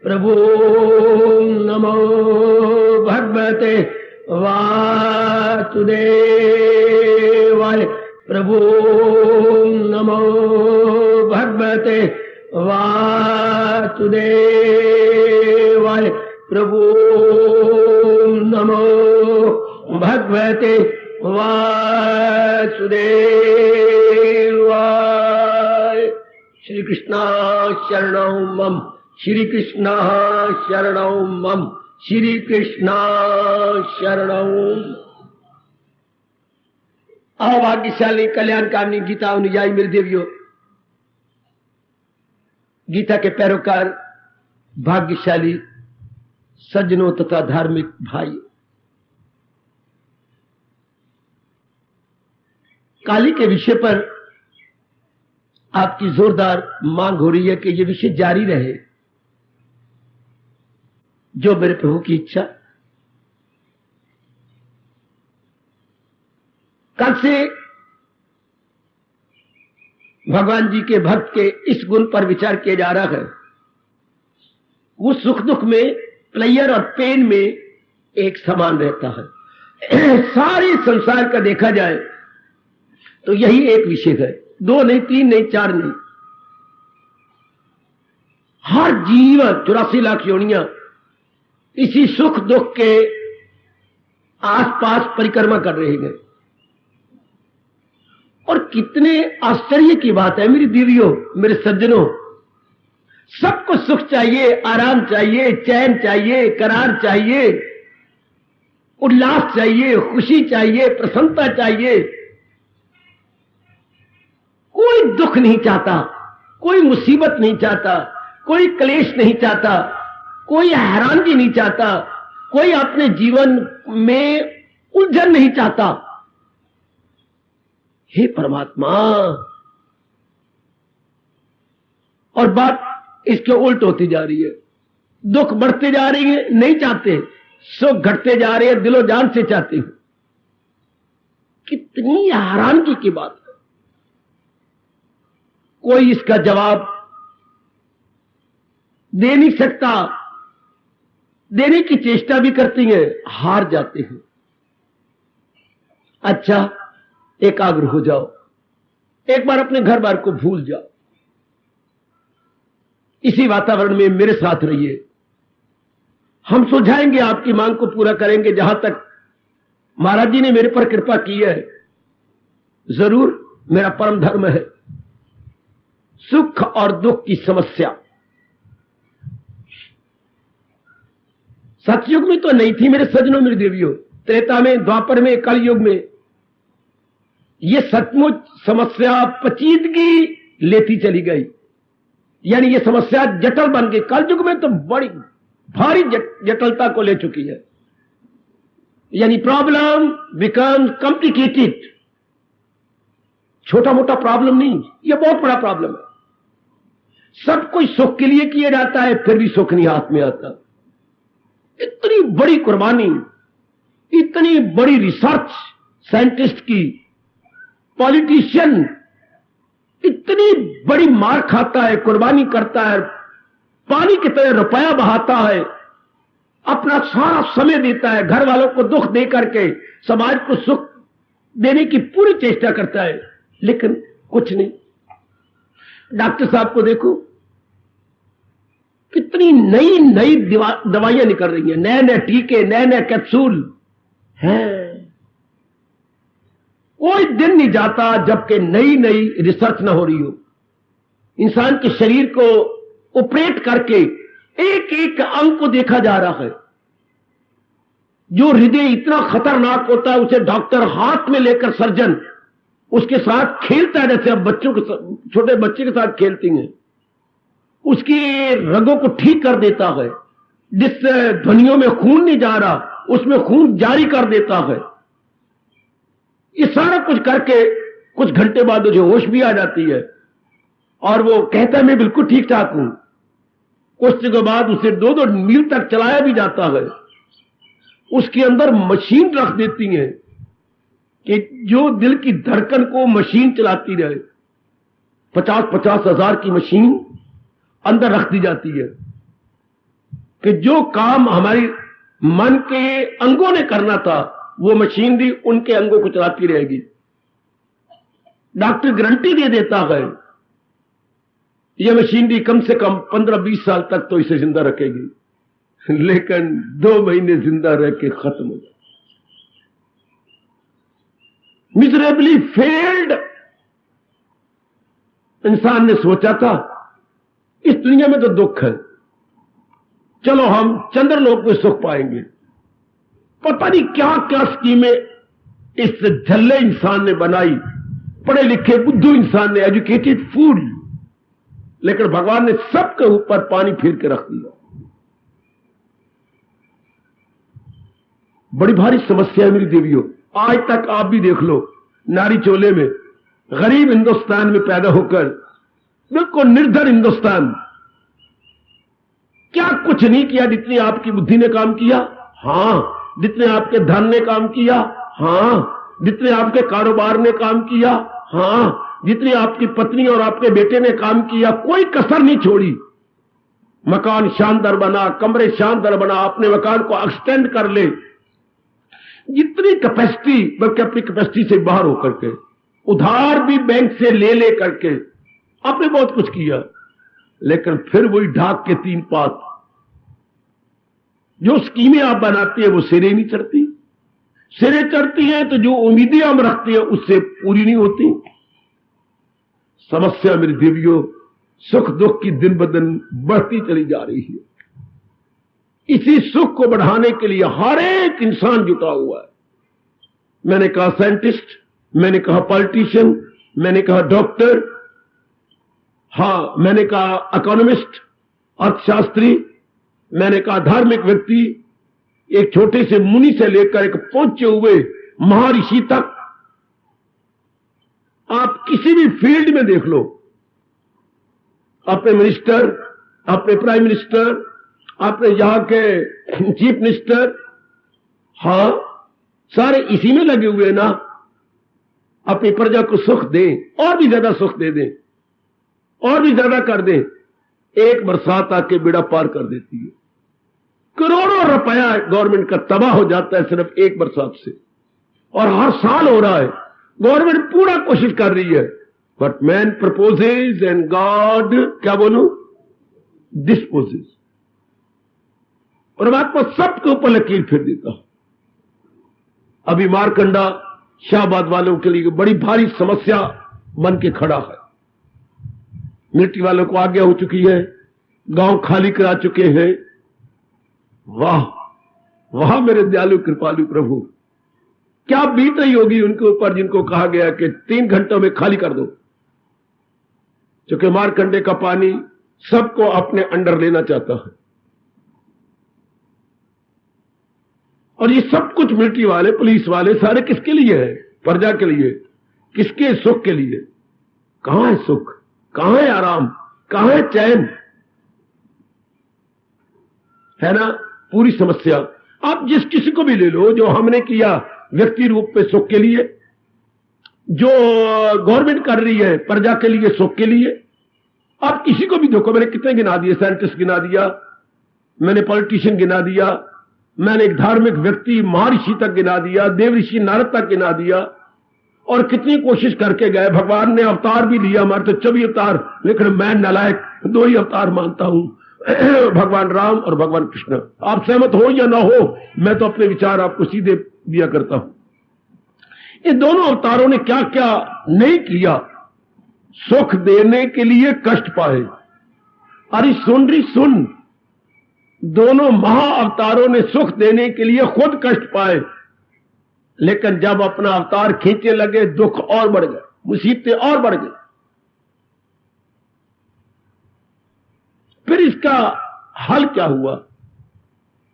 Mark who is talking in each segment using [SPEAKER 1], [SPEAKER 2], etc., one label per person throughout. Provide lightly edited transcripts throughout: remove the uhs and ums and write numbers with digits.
[SPEAKER 1] प्रभु नमो भगवते वासुदेवाय। प्रभु नमो भगवते वासुदेवाय। प्रभु नमो भगवते वासुदेवाय। श्री कृष्ण शरणं मम, श्री कृष्ण शरणं मम, श्री कृष्ण शरणं। आओ भाग्यशाली कल्याणकामिनी गीता अनुयायी मेरे देवियों, गीता के पैरोकार भाग्यशाली सज्जनों तथा धार्मिक भाई, काली के विषय पर आपकी जोरदार मांग हो रही है कि ये विषय जारी रहे। जो मेरे प्रभु की इच्छा। कल से भगवान जी के भक्त के इस गुण पर विचार किया जा रहा है। वो सुख दुख में, प्लेयर और पेन में एक समान रहता है। सारे संसार का देखा जाए तो यही एक विषय है। 2 नहीं, 3 नहीं, 4 नहीं। हर जीव 84 लाख योनियां इसी सुख दुख के आसपास परिक्रमा कर रहे हैं। और कितने आश्चर्य की बात है मेरी देवियों, मेरे सज्जनों, सबको सुख चाहिए, आराम चाहिए, चैन चाहिए, करार चाहिए, उल्लास चाहिए, खुशी चाहिए, प्रसन्नता चाहिए। कोई दुख नहीं चाहता, कोई मुसीबत नहीं चाहता, कोई क्लेश नहीं चाहता, कोई हैरानगी नहीं चाहता, कोई अपने जीवन में उलझन नहीं चाहता। हे परमात्मा, और बात इसके उल्ट होती जा रही है। दुख बढ़ते जा रही है, नहीं चाहते, सुख घटते जा रहे हैं, दिलो जान से चाहते हैं। कितनी हैरानगी की बात है। कोई इसका जवाब दे नहीं सकता, देने की चेष्टा भी करती हैं, हार जाते हैं। अच्छा, एकाग्र हो जाओ, एक बार अपने घर बार को भूल जाओ, इसी वातावरण में मेरे साथ रहिए। हम सुलझाएंगे, आपकी मांग को पूरा करेंगे। जहां तक महाराज जी ने मेरे पर कृपा की है, जरूर मेरा परम धर्म है। सुख और दुख की समस्या सतयुग में तो नहीं थी मेरे सज्जनों, मेरी देवियों। त्रेता में, द्वापर में, कल युग में ये सचमुच समस्या पचीदगी लेती चली गई। यानी ये समस्या जटिल बन गई। कल युग में तो बड़ी भारी जटिलता को ले चुकी है। यानी प्रॉब्लम बिकम कॉम्प्लिकेटेड। छोटा मोटा प्रॉब्लम नहीं, ये बहुत बड़ा प्रॉब्लम है। सब कुछ सुख के लिए किया जाता है, फिर भी सुख नहीं हाथ में आता। इतनी बड़ी कुर्बानी, इतनी बड़ी रिसर्च साइंटिस्ट की, पॉलिटिशियन इतनी बड़ी मार खाता है, कुर्बानी करता है, पानी की तरह रुपया बहाता है, अपना सारा समय देता है, घर वालों को दुख दे करके समाज को सुख देने की पूरी चेष्टा करता है, लेकिन कुछ नहीं। डॉक्टर साहब को देखो, कितनी नई नई दवाइयां निकल रही हैं, नए नए टीके, नए नए कैप्सूल हैं। कोई दिन नहीं जाता जबकि नई नई रिसर्च ना हो रही हो। इंसान के शरीर को ऑपरेट करके एक एक अंग को देखा जा रहा है। जो हृदय इतना खतरनाक होता है, उसे डॉक्टर हाथ में लेकर, सर्जन उसके साथ खेलता है, जैसे अब बच्चों के, छोटे बच्चे के साथ खेलती हैं। उसकी रगों को ठीक कर देता है, जिस ध्वनियों में खून नहीं जा रहा उसमें खून जारी कर देता है। ये सारा कुछ करके कुछ घंटे बाद मुझे होश भी आ जाती है और वो कहता है मैं बिल्कुल ठीक ठाक हूं। कुछ के बाद उसे 2-2 मील तक चलाया भी जाता है। उसके अंदर मशीन रख देती है कि जो दिल की धड़कन को मशीन चलाती रहे। 50-50 हजार की मशीन अंदर रख दी जाती है। कि जो काम हमारी मन के अंगों ने करना था वो मशीनरी उनके अंगों को चलाती रहेगी। डॉक्टर गारंटी दे देता है ये मशीनरी कम से कम 15-20 साल तक तो इसे जिंदा रखेगी, लेकिन 2 महीने जिंदा रह के खत्म हो जाए। Miserably failed. इंसान ने सोचा था इस दुनिया में तो दुख है, चलो हम चंद्रलोक में सुख पाएंगे। पता नहीं क्या क्या स्कीमें इस झल्ले इंसान ने बनाई, पढ़े लिखे बुद्धू इंसान ने, एजुकेटेड फूल, लेकिन भगवान ने सबके ऊपर पानी फिर के रख दिया। बड़ी भारी समस्या है मेरी देवियों। आज तक आप भी देख लो, नारी चोले में गरीब हिंदुस्तान में पैदा होकर बिल्कुल निर्धन हिंदुस्तान, क्या कुछ नहीं किया जितनी आपकी बुद्धि ने काम किया। हां, जितने आपके धन ने काम किया। हां, जितने आपके कारोबार ने काम किया। हां, जितनी आपकी पत्नी और आपके बेटे ने काम किया, कोई कसर नहीं छोड़ी। मकान शानदार बना, कमरे शानदार बना, अपने मकान को एक्सटेंड कर ले, जितनी कैपेसिटी, बल्कि अपनी कैपेसिटी से बाहर होकर के, उधार भी बैंक से ले करके आपने बहुत कुछ किया, लेकिन फिर वही ढाक के 3 पात। जो स्कीमें आप बनाते हैं वो सिरे नहीं चढ़ती, सिरे चढ़ती हैं तो जो उम्मीदें हम रखते हैं उससे पूरी नहीं होती। समस्या मेरी देवियों सुख दुख की दिन ब दिन बढ़ती चली जा रही है। इसी सुख को बढ़ाने के लिए हर एक इंसान जुटा हुआ है। मैंने कहा साइंटिस्ट, मैंने कहा पॉलिटिशियन, मैंने कहा डॉक्टर, हां मैंने कहा इकोनॉमिस्ट, अर्थशास्त्री, मैंने कहा धार्मिक व्यक्ति, एक छोटे से मुनि से लेकर एक पहुंचे हुए महर्षि तक। आप किसी भी फील्ड में देख लो, अपने मिनिस्टर, अपने प्राइम मिनिस्टर, अपने यहां के चीफ मिनिस्टर, हां सारे इसी में लगे हुए ना, अपनी प्रजा को सुख दें और भी ज्यादा सुख दे दें और भी ज्यादा कर दें। एक बरसात आके बेड़ा पार कर देती है। करोड़ों रुपया गवर्नमेंट का तबाह हो जाता है सिर्फ एक बरसात से, और हर साल हो रहा है। गवर्नमेंट पूरा कोशिश कर रही है, but man proposes and God क्या बोलूं डिस्पोजेज। परमात्मा सबके ऊपर लकीर फिर देता। अभी मारकंडा शाहबाद वालों के लिए बड़ी भारी समस्या बन के खड़ा है। मिलिट्री वालों को आज्ञा हो चुकी है, गांव खाली करा चुके हैं। वाह वाह मेरे दयालु कृपालु प्रभु, क्या बीत रही होगी उनके ऊपर जिनको कहा गया कि 3 घंटों में खाली कर दो, क्योंकि मारकंडे का पानी सबको अपने अंडर लेना चाहता है। और ये सब कुछ मिलिट्री वाले, पुलिस वाले सारे किसके लिए है? प्रजा के लिए। किसके सुख के लिए? कहां है सुख, कहां है आराम, कहां है चैन? है ना पूरी समस्या। आप जिस किसी को भी ले लो, जो हमने किया व्यक्ति रूप में सुख के लिए, जो गवर्नमेंट कर रही है प्रजा के लिए सुख के लिए, आप किसी को भी देखो। मैंने कितने गिना दिए, साइंटिस्ट गिना दिया, मैंने पॉलिटिशियन गिना दिया, मैंने एक धार्मिक व्यक्ति महर्षि तक गिना दिया, देवऋषि नारद तक गिना दिया, और कितनी कोशिश करके गए। भगवान ने अवतार भी लिया, हमारे तो 24 अवतार, लेकिन मैं नालायक 2 ही अवतार मानता हूं, भगवान राम और भगवान कृष्ण। आप सहमत हो या ना हो, मैं तो अपने विचार आपको सीधे दिया करता हूं। ये दोनों अवतारों ने क्या क्या नहीं किया, सुख देने के लिए कष्ट पाए। अरे सुन रही सुन, दोनों महाअवतारों ने सुख देने के लिए खुद कष्ट पाए, लेकिन जब अपना अवतार खींचने लगे दुख और बढ़ गए, मुसीबतें और बढ़ गई। फिर इसका हल क्या हुआ?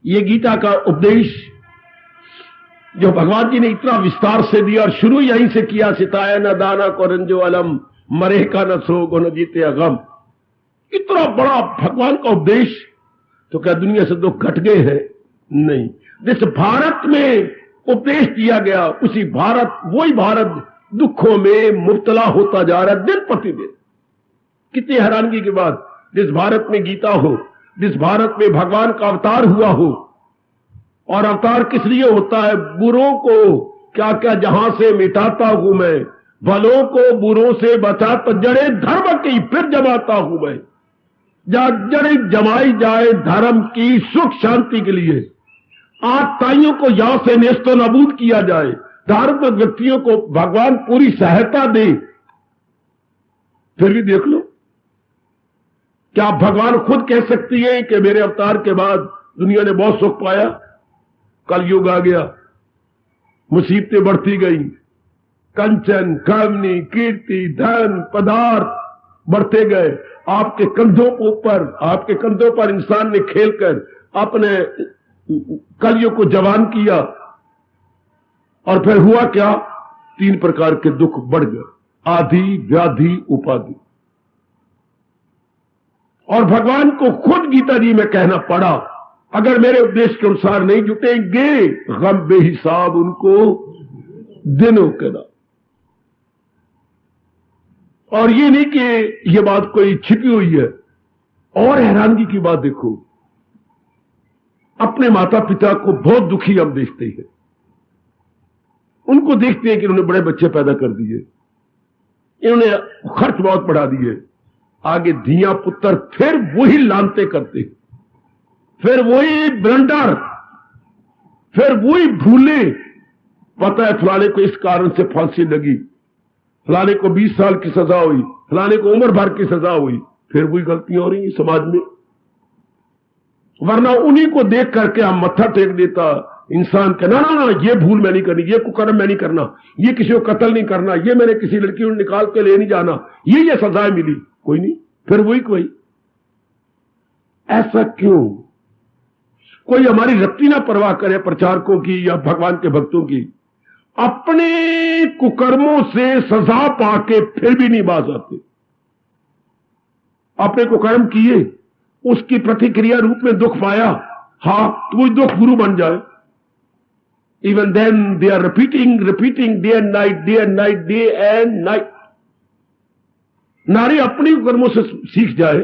[SPEAKER 1] ये गीता का उपदेश जो भगवान जी ने इतना विस्तार से दिया, और शुरू यहीं से किया, सिताया न दाना को रंजो अलम, मरे का न सोग न जीते अगम। इतना बड़ा भगवान का उपदेश, तो क्या दुनिया से दुख घट गए हैं? नहीं। जिस भारत में उपदेश दिया गया, उसी भारत, वही भारत दुखों में मुब्तला होता जा रहा है दिन प्रतिदिन। कितनी हैरानगी की बात, जिस भारत में गीता हो, जिस भारत में भगवान का अवतार हुआ हो। और अवतार किस लिए होता है? बुरों को क्या क्या जहां से मिटाता हूं मैं, भलों को बुरों से बचाता, जड़े धर्म की फिर जमाता हूं मैं। जड़े जमाई जाए धर्म की सुख शांति के लिए, आताइयों को यहां से नेस्तो नाबूद किया जाए, धार्मिक व्यक्तियों को भगवान पूरी सहायता दे। फिर भी देख लो, क्या भगवान खुद कह सकती है कि मेरे अवतार के बाद दुनिया ने बहुत सुख पाया? कलयुग आ गया, मुसीबतें बढ़ती गई, कंचन कामनी कीर्ति धन पदार्थ बढ़ते गए। आपके कंधों पर इंसान ने खेलकर अपने कलयुग को जवान किया। और फिर हुआ क्या? 3 प्रकार के दुख बढ़ गए, आदि व्याधि उपाधि। और भगवान को खुद गीता जी में कहना पड़ा, अगर मेरे उपदेश के अनुसार नहीं जुटेंगे, गम बेहिसाब उनको दिनों के ना। और ये नहीं कि ये बात कोई छिपी हुई है। और हैरानगी की बात देखो, अपने माता पिता को बहुत दुखी हम देखते हैं। उनको देखते हैं कि उन्होंने बड़े बच्चे पैदा कर दिए, इन्होंने खर्च बहुत बढ़ा दिए। आगे धिया पुत्र फिर वही लानते करते, फिर वही ब्लंडर, फिर वही भूले। पता है फलाने को इस कारण से फांसी लगी, फलाने को 20 साल की सजा हुई, फलाने को उम्र भर की सजा हुई, फिर वही गलतियां हो रही समाज में। वरना उन्हीं को देख करके हम मत्था टेक देता इंसान के, ना ना ना ये भूल मैं नहीं करनी, ये कुकर्म मैं नहीं करना, ये किसी को कत्ल नहीं करना, ये मैंने किसी लड़की को निकाल के ले नहीं जाना, ये सजाएं मिली, कोई नहीं, फिर वही कोई। ऐसा क्यों? कोई हमारी रत्ती ना परवाह करे प्रचारकों की या भगवान के भक्तों की। अपने कुकर्मों से सजा पाके फिर भी नहीं बाज आते। अपने कुकर्म किए, उसकी प्रतिक्रिया रूप में दुख पाया, हां तो वही दुख गुरु बन जाए। Even then they are repeating day and night. नारी अपनी कर्मों से सीख जाए,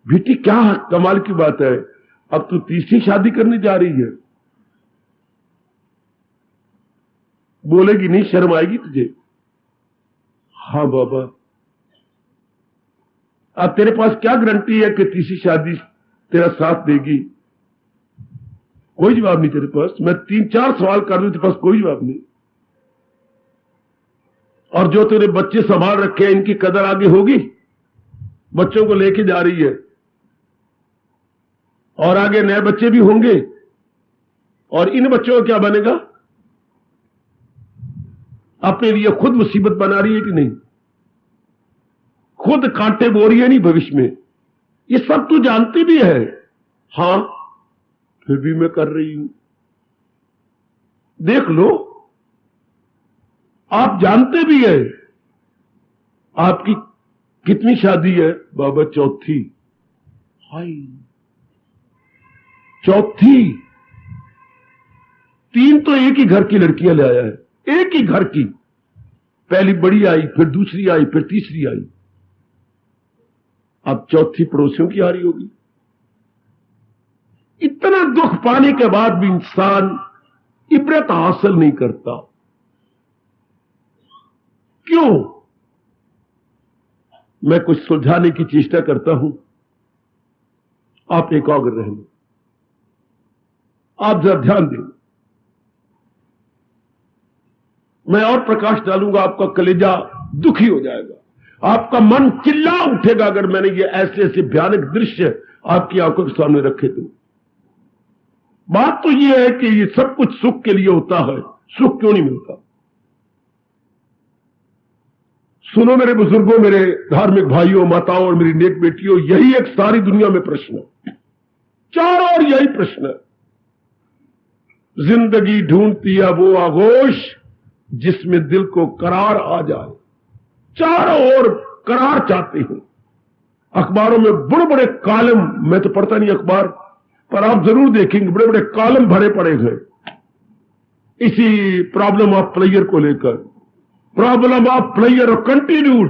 [SPEAKER 1] बेटी क्या कमाल की बात है, अब तू तीसरी शादी करने जा रही है। बोलेगी नहीं, शर्म आएगी तुझे? हाँ बाबा, अब तेरे पास क्या गारंटी है कि तीसरी शादी तेरा साथ देगी? कोई जवाब नहीं तेरे पास। मैं 3-4 सवाल कर दूं, तेरे पास कोई जवाब नहीं। और जो तेरे बच्चे संभाल रखे हैं, इनकी कदर आगे होगी? बच्चों को लेके जा रही है और आगे नए बच्चे भी होंगे, और इन बच्चों का क्या बनेगा? अपने लिए खुद मुसीबत बना रही है कि नहीं? खुद कांटे बो रही है नहीं भविष्य में। ये सब तू जानती भी है, हां फिर भी मैं कर रही हूं। देख लो, आप जानते भी है। आपकी कितनी शादी है? बाबा चौथी। हाय, चौथी। 3 तो एक ही घर की लड़कियां ले आया है, एक ही घर की। पहली बड़ी आई, फिर दूसरी आई, फिर तीसरी आई, अब चौथी पड़ोसियों की आ रही होगी। इतना दुख पाने के बाद भी इंसान इबरत हासिल नहीं करता। क्यों? मैं कुछ सुलझाने की चेष्टा करता हूं, आप एकाग्र रहेंगे, आप जरा ध्यान दें। मैं और प्रकाश डालूंगा, आपका कलेजा दुखी हो जाएगा, आपका मन चिल्ला उठेगा अगर मैंने ये ऐसे ऐसे भयानक दृश्य आपकी आंखों के सामने रखे तो। बात तो ये है कि ये सब कुछ सुख के लिए होता है, सुख क्यों नहीं मिलता? सुनो मेरे बुजुर्गों, मेरे धार्मिक भाइयों माताओं और मेरी नेक बेटियों, यही एक सारी दुनिया में प्रश्न है, चारों ओर यही प्रश्न है। जिंदगी ढूंढती है वो आगोश जिसमें दिल को करार आ जाए। चारों ओर करार चाहते हैं। अखबारों में बड़े बड़े कॉलम, मैं तो पढ़ता नहीं अखबार, पर आप जरूर देखेंगे बड़े बड़े कॉलम भरे पड़े हैं इसी प्रॉब्लम ऑफ प्लेयर को लेकर। प्रॉब्लम ऑफ प्लेयर कंटिन्यूड,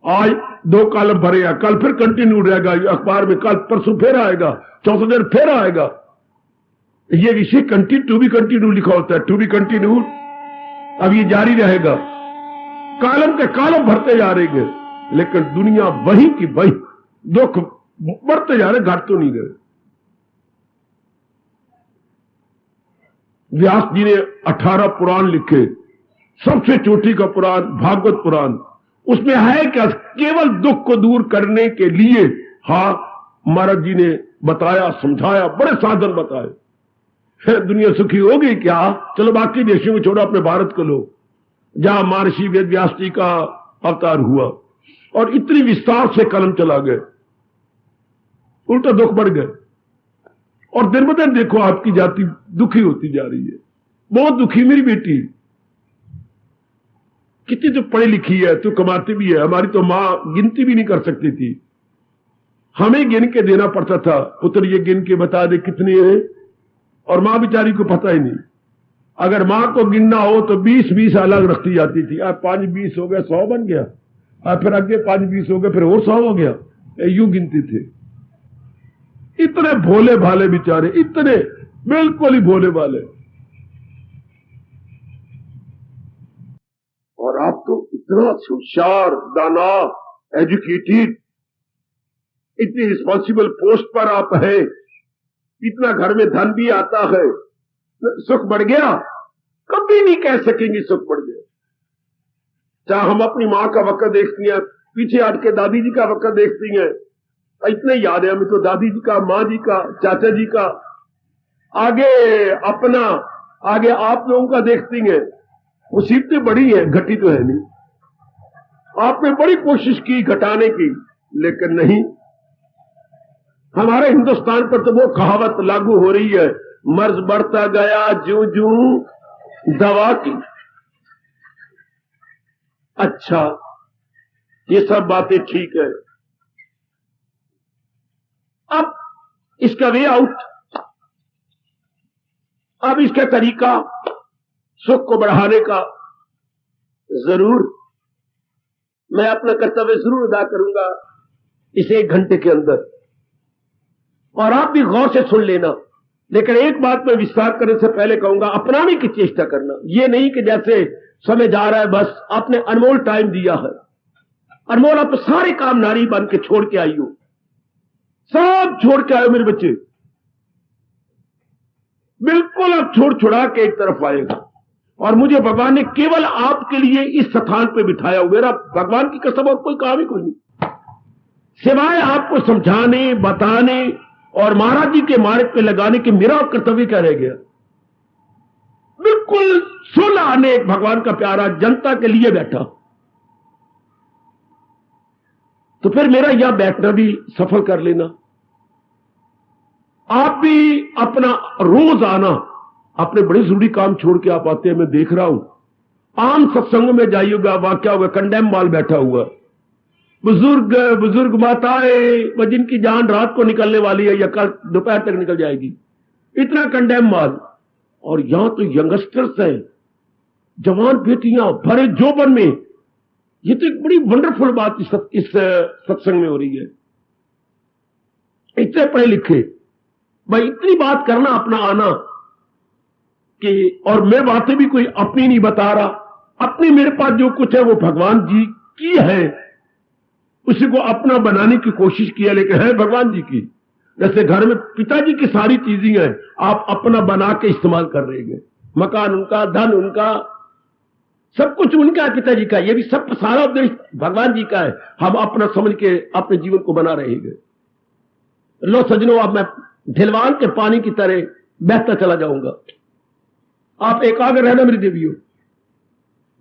[SPEAKER 2] आज 2 कॉलम भरेगा, कल फिर कंटिन्यू रहेगा अखबार में, कल परसों फिर आएगा, चौथे दिन फिर आएगा। ये विषय टू बी कंटिन्यू लिखा होता है, टू बी कंटिन्यू। अब ये जारी रहेगा, कॉलम के कॉलम भरते जा रहे हैं, लेकिन दुनिया वही की वही, दुख बढ़ते जा रहे, घट तो नहीं गए। व्यास जी ने 18 पुराण लिखे, सबसे चोटी का पुराण भागवत पुराण। उसमें है क्या? केवल दुख को दूर करने के लिए। हाँ, महाराज जी ने बताया, समझाया, बड़े साधन बताए। दुनिया सुखी होगी क्या? चलो बाकी देशों को छोड़ो, अपने भारत को लो, जहां महर्षि वेद व्यास जी का अवतार हुआ और इतनी विस्तार से कलम चला गए, उल्टा दुख बढ़ गए। और दिन ब दिन देखो आपकी जाति दुखी होती जा रही है, बहुत दुखी। मेरी बेटी कितनी तो पढ़ी लिखी है, तो कमाती भी है। हमारी तो मां गिनती भी नहीं कर सकती थी, हमें गिन के देना पड़ता था, पुत्र ये गिन के बता दे कितने हैं, और मां बेचारी को पता ही नहीं। अगर मां को गिनना हो तो 20-20 अलग रखती जाती थी। अब 5-20 हो गया, 100 बन गया, और फिर आगे 5-20 हो गया, फिर और 100 हो गया, यूं गिनती थे। इतने भोले भाले बेचारे, इतने बिल्कुल ही भोले भाले। और आप तो इतना होशियार, दाना, एजुकेटेड, इतनी रिस्पॉन्सिबल पोस्ट पर आप हैं, इतना घर में धन भी आता है, सुख बढ़ गया? कभी नहीं कह सकेंगे सुख बढ़ गया। चाहे हम अपनी मां का वक्त देखती हैं, पीछे हट के दादी जी का वक्त देखती हैं, इतने याद है हमें तो, दादी जी का, मां जी का, चाचा जी का, आगे अपना, आगे आप लोगों का देखती हैं। मुसीबतें बड़ी है, घटी तो है नहीं। आपने बड़ी कोशिश की घटाने की, लेकिन नहीं। हमारे हिंदुस्तान पर तो वो कहावत लागू हो रही है, मर्ज बढ़ता गया जूं जूं दवा की। अच्छा, ये सब बातें ठीक है। अब इसका वे आउट, अब इसका तरीका सुख को बढ़ाने का, जरूर मैं अपना कर्तव्य जरूर अदा करूंगा इस 1 घंटे के अंदर, और आप भी गौर से सुन लेना। लेकिन एक बात मैं विस्तार करने से पहले कहूंगा, अपनाने की चेष्टा करना। ये नहीं कि जैसे समय जा रहा है, बस आपने अनमोल टाइम दिया है, अनमोल आप सारे काम नारी बन के छोड़ के आई हो, सब छोड़ के आए मेरे बच्चे, बिल्कुल अब छोड़ छुड़ा के एक तरफ आएगा। और मुझे भगवान ने केवल आपके लिए इस स्थान पे बिठाया हुआ, मेरा भगवान की कसम और कोई काम ही कोई नहीं, सिवाय आपको समझाने, बताने और महाराज जी के मार्ग पे लगाने के मेरा कर्तव्य क्या रह गया? बिल्कुल सुलह ने एक भगवान का प्यारा जनता के लिए बैठा, तो फिर मेरा यह बैठना भी सफल कर लेना। आप भी अपना रोज आना, अपने बड़े जरूरी काम छोड़ के आप आते हैं, मैं देख रहा हूं। आम सत्संग में जाइएगा, वाक्या हुआ कंडेम माल बैठा हुआ, बुजुर्ग माताएं, जिनकी जान रात को निकलने वाली है या कल दोपहर तक निकल जाएगी, इतना कंडेम माल। और यहां तो यंगस्टर्स हैं, जवान बेटियां भरे जोबन में। ये तो एक बड़ी वंडरफुल बात इस सत्संग में हो रही है। इतने पढ़े लिखे भाई, इतनी बात करना, अपना आना कि, और मैं बातें भी कोई अपनी नहीं बता रहा, अपनी मेरे पास जो कुछ है वो भगवान जी की है, उसी को अपना बनाने की कोशिश किया, लेकिन है भगवान जी की। जैसे घर में पिताजी की सारी चीजें हैं, आप अपना बना के इस्तेमाल कर रहे हैं, मकान उनका, धन उनका, सब कुछ उनका है, पिताजी का, ये भी सब सारा उपदेश भगवान जी का है, हम अपना समझ के अपने जीवन को बना रहे हैं। लो सजनों, अब मैं ढिलवान के पानी की तरह बहता चला जाऊंगा, आप एकाग्र रहना मेरी देवियों,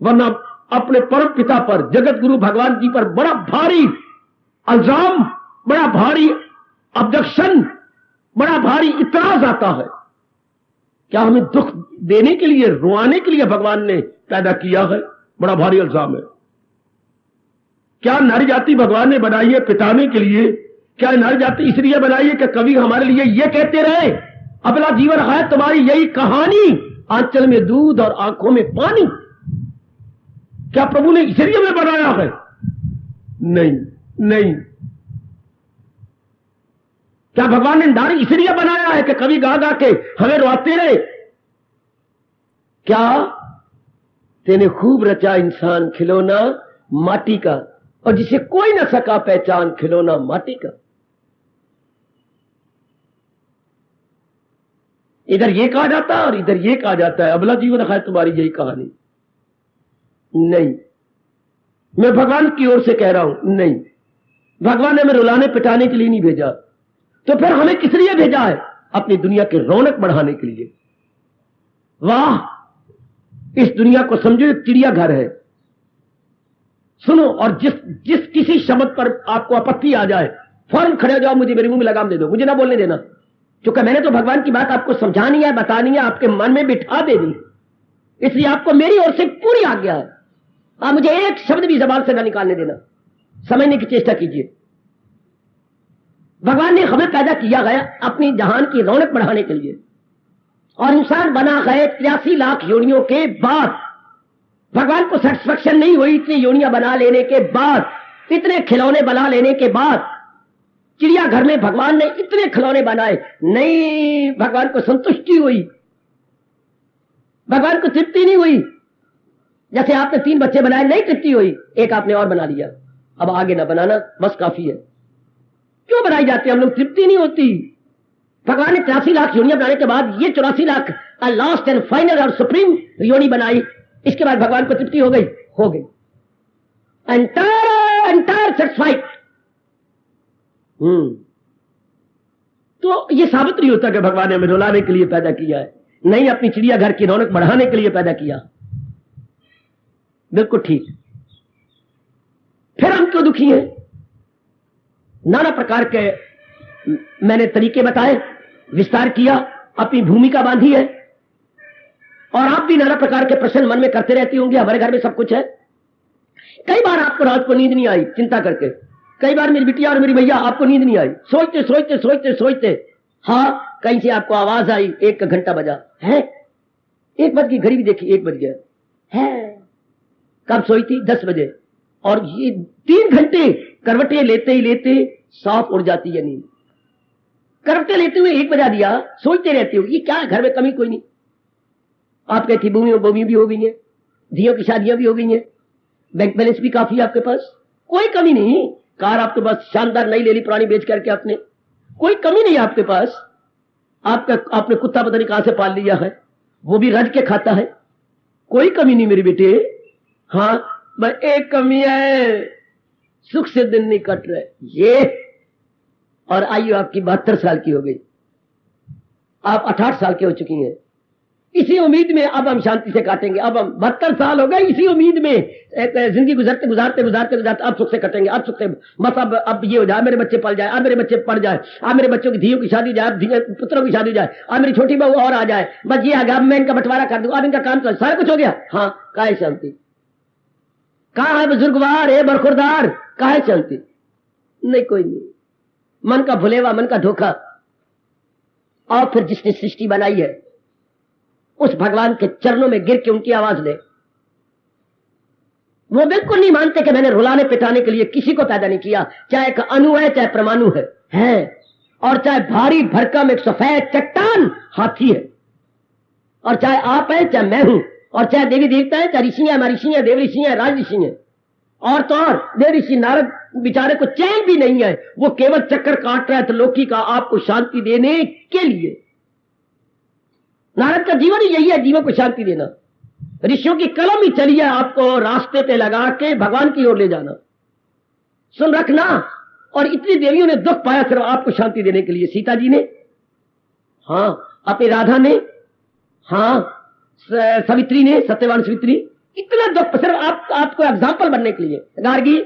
[SPEAKER 2] वरना अपने परम पिता पर, जगत गुरु भगवान जी पर बड़ा भारी इल्जाम, बड़ा भारी ऑब्जेक्शन, बड़ा भारी इतराज आता है। क्या हमें दुख देने के लिए, रुआने के लिए भगवान ने पैदा किया है? बड़ा भारी इल्जाम है। क्या नारी जाति भगवान ने बनाई है पिटाने के लिए? क्या नारी जाति इसलिए बनाई है कि कवि हमारे लिए ये कहते रहे, अगला जीवन है तुम्हारी यही कहानी, आंचल में दूध और आंखों में पानी? क्या प्रभु ने इसलिए हमें बनाया है? नहीं नहीं।
[SPEAKER 1] क्या भगवान ने नारी इसलिए बनाया है कि कभी गा गा के हमें रुलाते रहे? क्या तेने खूब रचा इंसान खिलौना माटी का, और जिसे कोई न सका पहचान खिलौना माटी का। इधर ये कहा जाता है और इधर ये कहा जाता है, अबला जीवन है तुम्हारी यही कहानी। नहीं, मैं भगवान की ओर से कह रहा हूं, नहीं, भगवान ने हमें रुलाने पिटाने के लिए नहीं भेजा। तो फिर हमें किस लिए भेजा है? अपनी दुनिया की रौनक बढ़ाने के लिए। वाह, इस दुनिया को समझो एक चिड़ियाघर है। सुनो, और जिस किसी शब्द पर आपको आपत्ति आ जाए फौरन खड़े हो जाओ, मुझे मेरे मुंह में लगाम दे दो, मुझे ना बोलने देना, क्योंकि मैंने तो भगवान की बात आपको समझानी है, बतानी है, आपके मन में बिठा देनी, इसलिए आपको मेरी ओर से पूरी आज्ञा है। आप मुझे एक शब्द भी जबान से ना निकालने देना, समझने की चेष्टा कीजिए। भगवान ने हमें पैदा किया गया अपनी जहान की रौनक बढ़ाने के लिए, और इंसान बना गए 83 लाख योनियों के बाद। भगवान को सेटिस्फैक्शन नहीं हुई इतनी योनियां बना लेने के बाद, इतने खिलौने बना लेने के बाद। चिड़ियाघर में भगवान ने इतने खिलौने बनाए, नहीं, भगवान को संतुष्टि हुई, भगवान को तृप्ति नहीं हुई। जैसे आपने 3 बच्चे बनाए, नहीं तृप्ति हुई, एक आपने और बना लिया, अब आगे ना बनाना, बस काफी है। क्यों बनाई जाती है हम लोग? तृप्ति नहीं होती। भगवान ने 83 लाख योनियां बनाने के बाद ये 84 लाख लास्ट एंड फाइनल और सुप्रीम योनि बनाई। इसके बाद भगवान को तृप्ति हो गई, हो गई, एंटायर सेटिस्फाइड। तो ये साबित नहीं होता कि भगवान ने हमें रुलाने के लिए पैदा किया है, नहीं, अपनी चिड़ियाघर की रौनक बढ़ाने के लिए पैदा किया। बिल्कुल ठीक। फिर हम क्यों दुखी हैं? नाना प्रकार के मैंने तरीके बताए, विस्तार किया, अपनी भूमिका बांधी है, और आप भी नाना प्रकार के प्रश्न मन में करते रहती होंगी। हमारे घर में सब कुछ है। कई बार आपको रात को नींद नहीं आई चिंता करके, कई बार मेरी बिटिया और मेरी भैया आपको नींद नहीं आई, सोचते सोचते सोचते सोचते, हाँ, कहीं से आपको आवाज आई, 1 का घंटा बजा है, 1 बज की घड़ी भी देखी, 1 बज गया है। कब सोई थी? 10 बजे, और ये 3 घंटे करवटें लेते ही लेते साफ उड़ जाती है नींद। करवटें लेते हुए 1 बजा दिया, सोचते रहते हो, ये क्या है, घर में कमी कोई नहीं। आप कहती भूमि भी हो गई है, धियों की शादियां भी हो गई हैं, बैंक बैलेंस भी काफी है आपके पास, कोई कमी नहीं। कार आपके पास शानदार नई ले ली, पुरानी बेच करके आपने, कोई कमी नहीं आपके पास। आपने कुत्ता पता नहीं कहां से पाल लिया है, वो भी रज के खाता है, कोई कमी नहीं मेरे बेटे। हाँ, बस एक कमी है, सुख से दिन नहीं कट रहे ये। और आयु आपकी 72 साल की हो गई, आप 68 साल के हो चुकी हैं। इसी उम्मीद में अब हम शांति से काटेंगे, अब हम 72 साल हो गए, इसी उम्मीद में जिंदगी गुजरते गुजारते गुजारते गुजारते अब सुख से कटेंगे, अब सुख से, बस अब ये हो जाए, मेरे बच्चे पल जाए, अब मेरे बच्चे पढ़ जाए, अब मेरे बच्चों की धियों की शादी हो जाए, अब पुत्रों की शादी हो जाए, अब मेरी छोटी बहू और आ जाए, बस ये आ गया, अब मैं इनका बंटवारा कर दूं, अब इनका काम तो सारा कुछ हो गया। हाँ, कहाँ है शांति? कहाँ है बुजुर्गवार है बरखुरदार? कहाँ है शांति? नहीं, कोई नहीं। मन का भुलेवा, मन का धोखा। और फिर जिसने सृष्टि बनाई है उस भगवान के चरणों में गिर के उनकी आवाज ले। वो बिल्कुल नहीं मानते कि मैंने रुलाने पिटाने के लिए किसी को पैदा नहीं किया, चाहे एक अणु है, चाहे परमाणु है, और चाहे भारी भरकम एक सफेद चट्टान हाथी है, और चाहे आप है, चाहे मैं हूं, और चाहे देवी देवता है, चाहे ऋषि है, महर्षि है, देव ऋषि है, राज ऋषि है, और तो और देव ऋषि नारद बेचारे को चैन भी नहीं है, वो केवल चक्कर काट रहा है त्रिलोकी का आपको शांति देने के लिए। नारद का जीवन ही यही है, जीवन को शांति देना। ऋषियों की कलम ही चली है आपको रास्ते पे लगा के भगवान की ओर ले जाना। सुन रखना। और इतनी देवियों ने दुख पाया सिर्फ आपको शांति देने के लिए। सीता जी ने, हाँ, अपनी राधा ने, हाँ, सवित्री ने, सत्यवान सवित्री, इतना दुख सिर्फ आपको एग्जाम्पल बनने के लिए। गार्गी,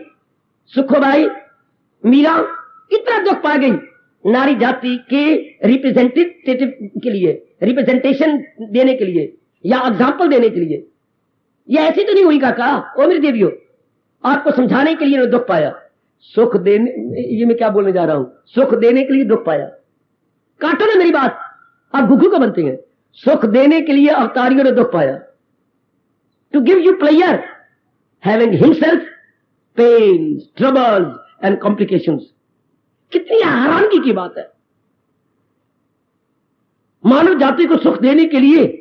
[SPEAKER 1] सुखोबाई, मीरा, इतना दुख पा गई नारी जाति के रिप्रेजेंटेटिव के लिए, रिप्रेजेंटेशन देने के लिए या एग्जाम्पल देने के लिए। यह ऐसी तो नहीं हुई काका, ओ मेरी देवियों, आपको समझाने के लिए दुख पाया। सुख देने, ये मैं क्या बोलने जा रहा हूं, सुख देने के लिए दुख पाया। काटो ना मेरी बात, आप घुघू को बनते हैं। सुख देने के लिए अवतारियों ने दुख पाया। To give you player having himself pain, troubles and complications. कितनी हैरानगी की बात है। मानव जाति को सुख देने के लिए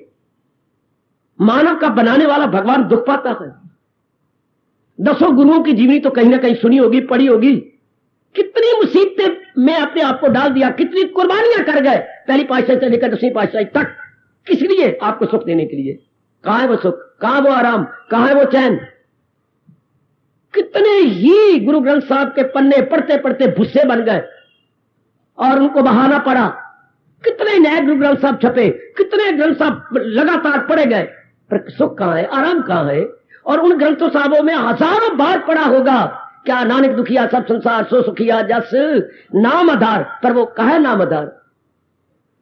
[SPEAKER 1] मानव का बनाने वाला भगवान दुख पाता है। 10 गुरुओं की जीवनी तो कहीं ना कहीं सुनी होगी, पढ़ी होगी। कितनी मुसीबतें में अपने आप को डाल दिया, कितनी कुर्बानियां कर गए पहली पातशाही से लेकर 10वीं पातशाही तक। किस लिए? आपको सुख देने के लिए। कहां है वो सुख, कहां है वो आराम, कहां है वो चैन? कितने ही गुरु ग्रंथ साहब के पन्ने पढ़ते पढ़ते भुस्से बन गए और उनको बहाना पड़ा। कितने नए गुरु ग्रंथ साहब छपे, कितने ग्रंथ साहब लगातार पढ़े गए, पर सुख कहां है, आराम कहां है? और उन ग्रंथों साहबों में हजारों बार पढ़ा होगा क्या नानक दुखिया सब संसार सो सुखिया जस नाम आधार, पर वो कहा है नाम आधार?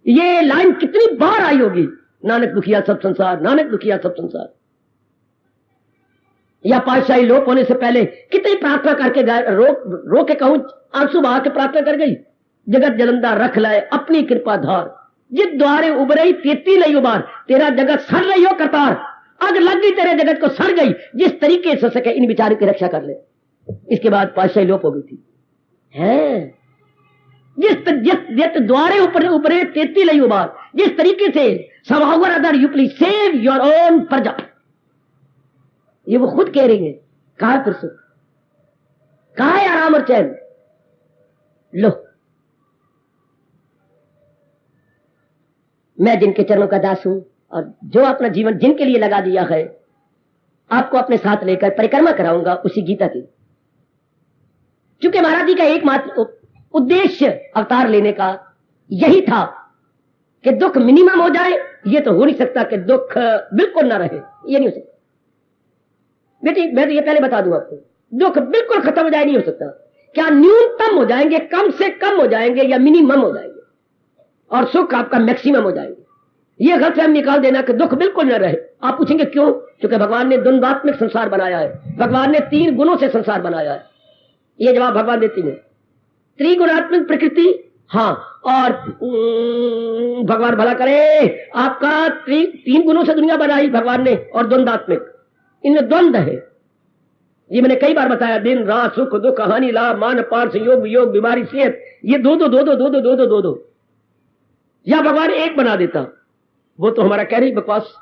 [SPEAKER 1] ये लाइन कितनी बार आई होगी, नानक दुखिया सब संसार, नानक दुखिया सब संसार। या पातशाही लोप होने से पहले कितनी प्रार्थना करके रो के कहूं, आंसू बहा के प्रार्थना कर गई, जगत जलंदा रख लाए अपनी कृपा धार, जिस द्वारे उबरई तेती लई उबार, तेरा जगत सड़ रही हो कतार, अग लग गई तेरे जगत को सड़ गई, जिस तरीके से सके इन विचारों की रक्षा कर ले। इसके बाद पातशाही लोप हो गई थी। है जिस द्वारे ऊपर उबरे तेती लई उबार, जिस तरीके से सवावर other you please save your own प्रजा, ये वो खुद कह रही है। कहा है फिर सुख, कहा है आराम और चैन? लो, मैं जिनके चरणों का दास हूं और जो अपना जीवन जिनके लिए लगा दिया है, आपको अपने साथ लेकर परिक्रमा कराऊंगा उसी गीता की। क्योंकि महाराज जी का एकमात्र उद्देश्य अवतार लेने का यही था कि दुख मिनिमम हो जाए। ये तो हो नहीं सकता कि दुख बिल्कुल ना रहे, ये नहीं हो सकता बेटी। मैं तो ये पहले बता दूं आपको, दुख बिल्कुल खत्म हो जाए नहीं हो सकता। क्या न्यूनतम हो जाएंगे, कम से कम हो जाएंगे, या मिनिमम हो जाएंगे, और सुख आपका मैक्सिमम हो जाएंगे। ये गलतफहमी निकाल देना कि दुख बिल्कुल न रहे। आप पूछेंगे क्यों? क्योंकि भगवान ने द्वंद्वात्मक संसार बनाया है, भगवान ने 3 गुणों से संसार बनाया है। ये जवाब भगवान देती है। त्रिगुणात्मक प्रकृति, हाँ, और भगवान भला करे आपका 3 गुणों से दुनिया बनाई भगवान ने, और द्वंद्वात्मक, इनमें द्वंद्व है। ये मैंने कई बार बताया, दिन रात, सुख दुख, हानि लाभ, मान पार, संयोग वियोग, बीमारी सेहत, ये दो। या भगवान एक बना देता, वो तो हमारा कह रही बकवास।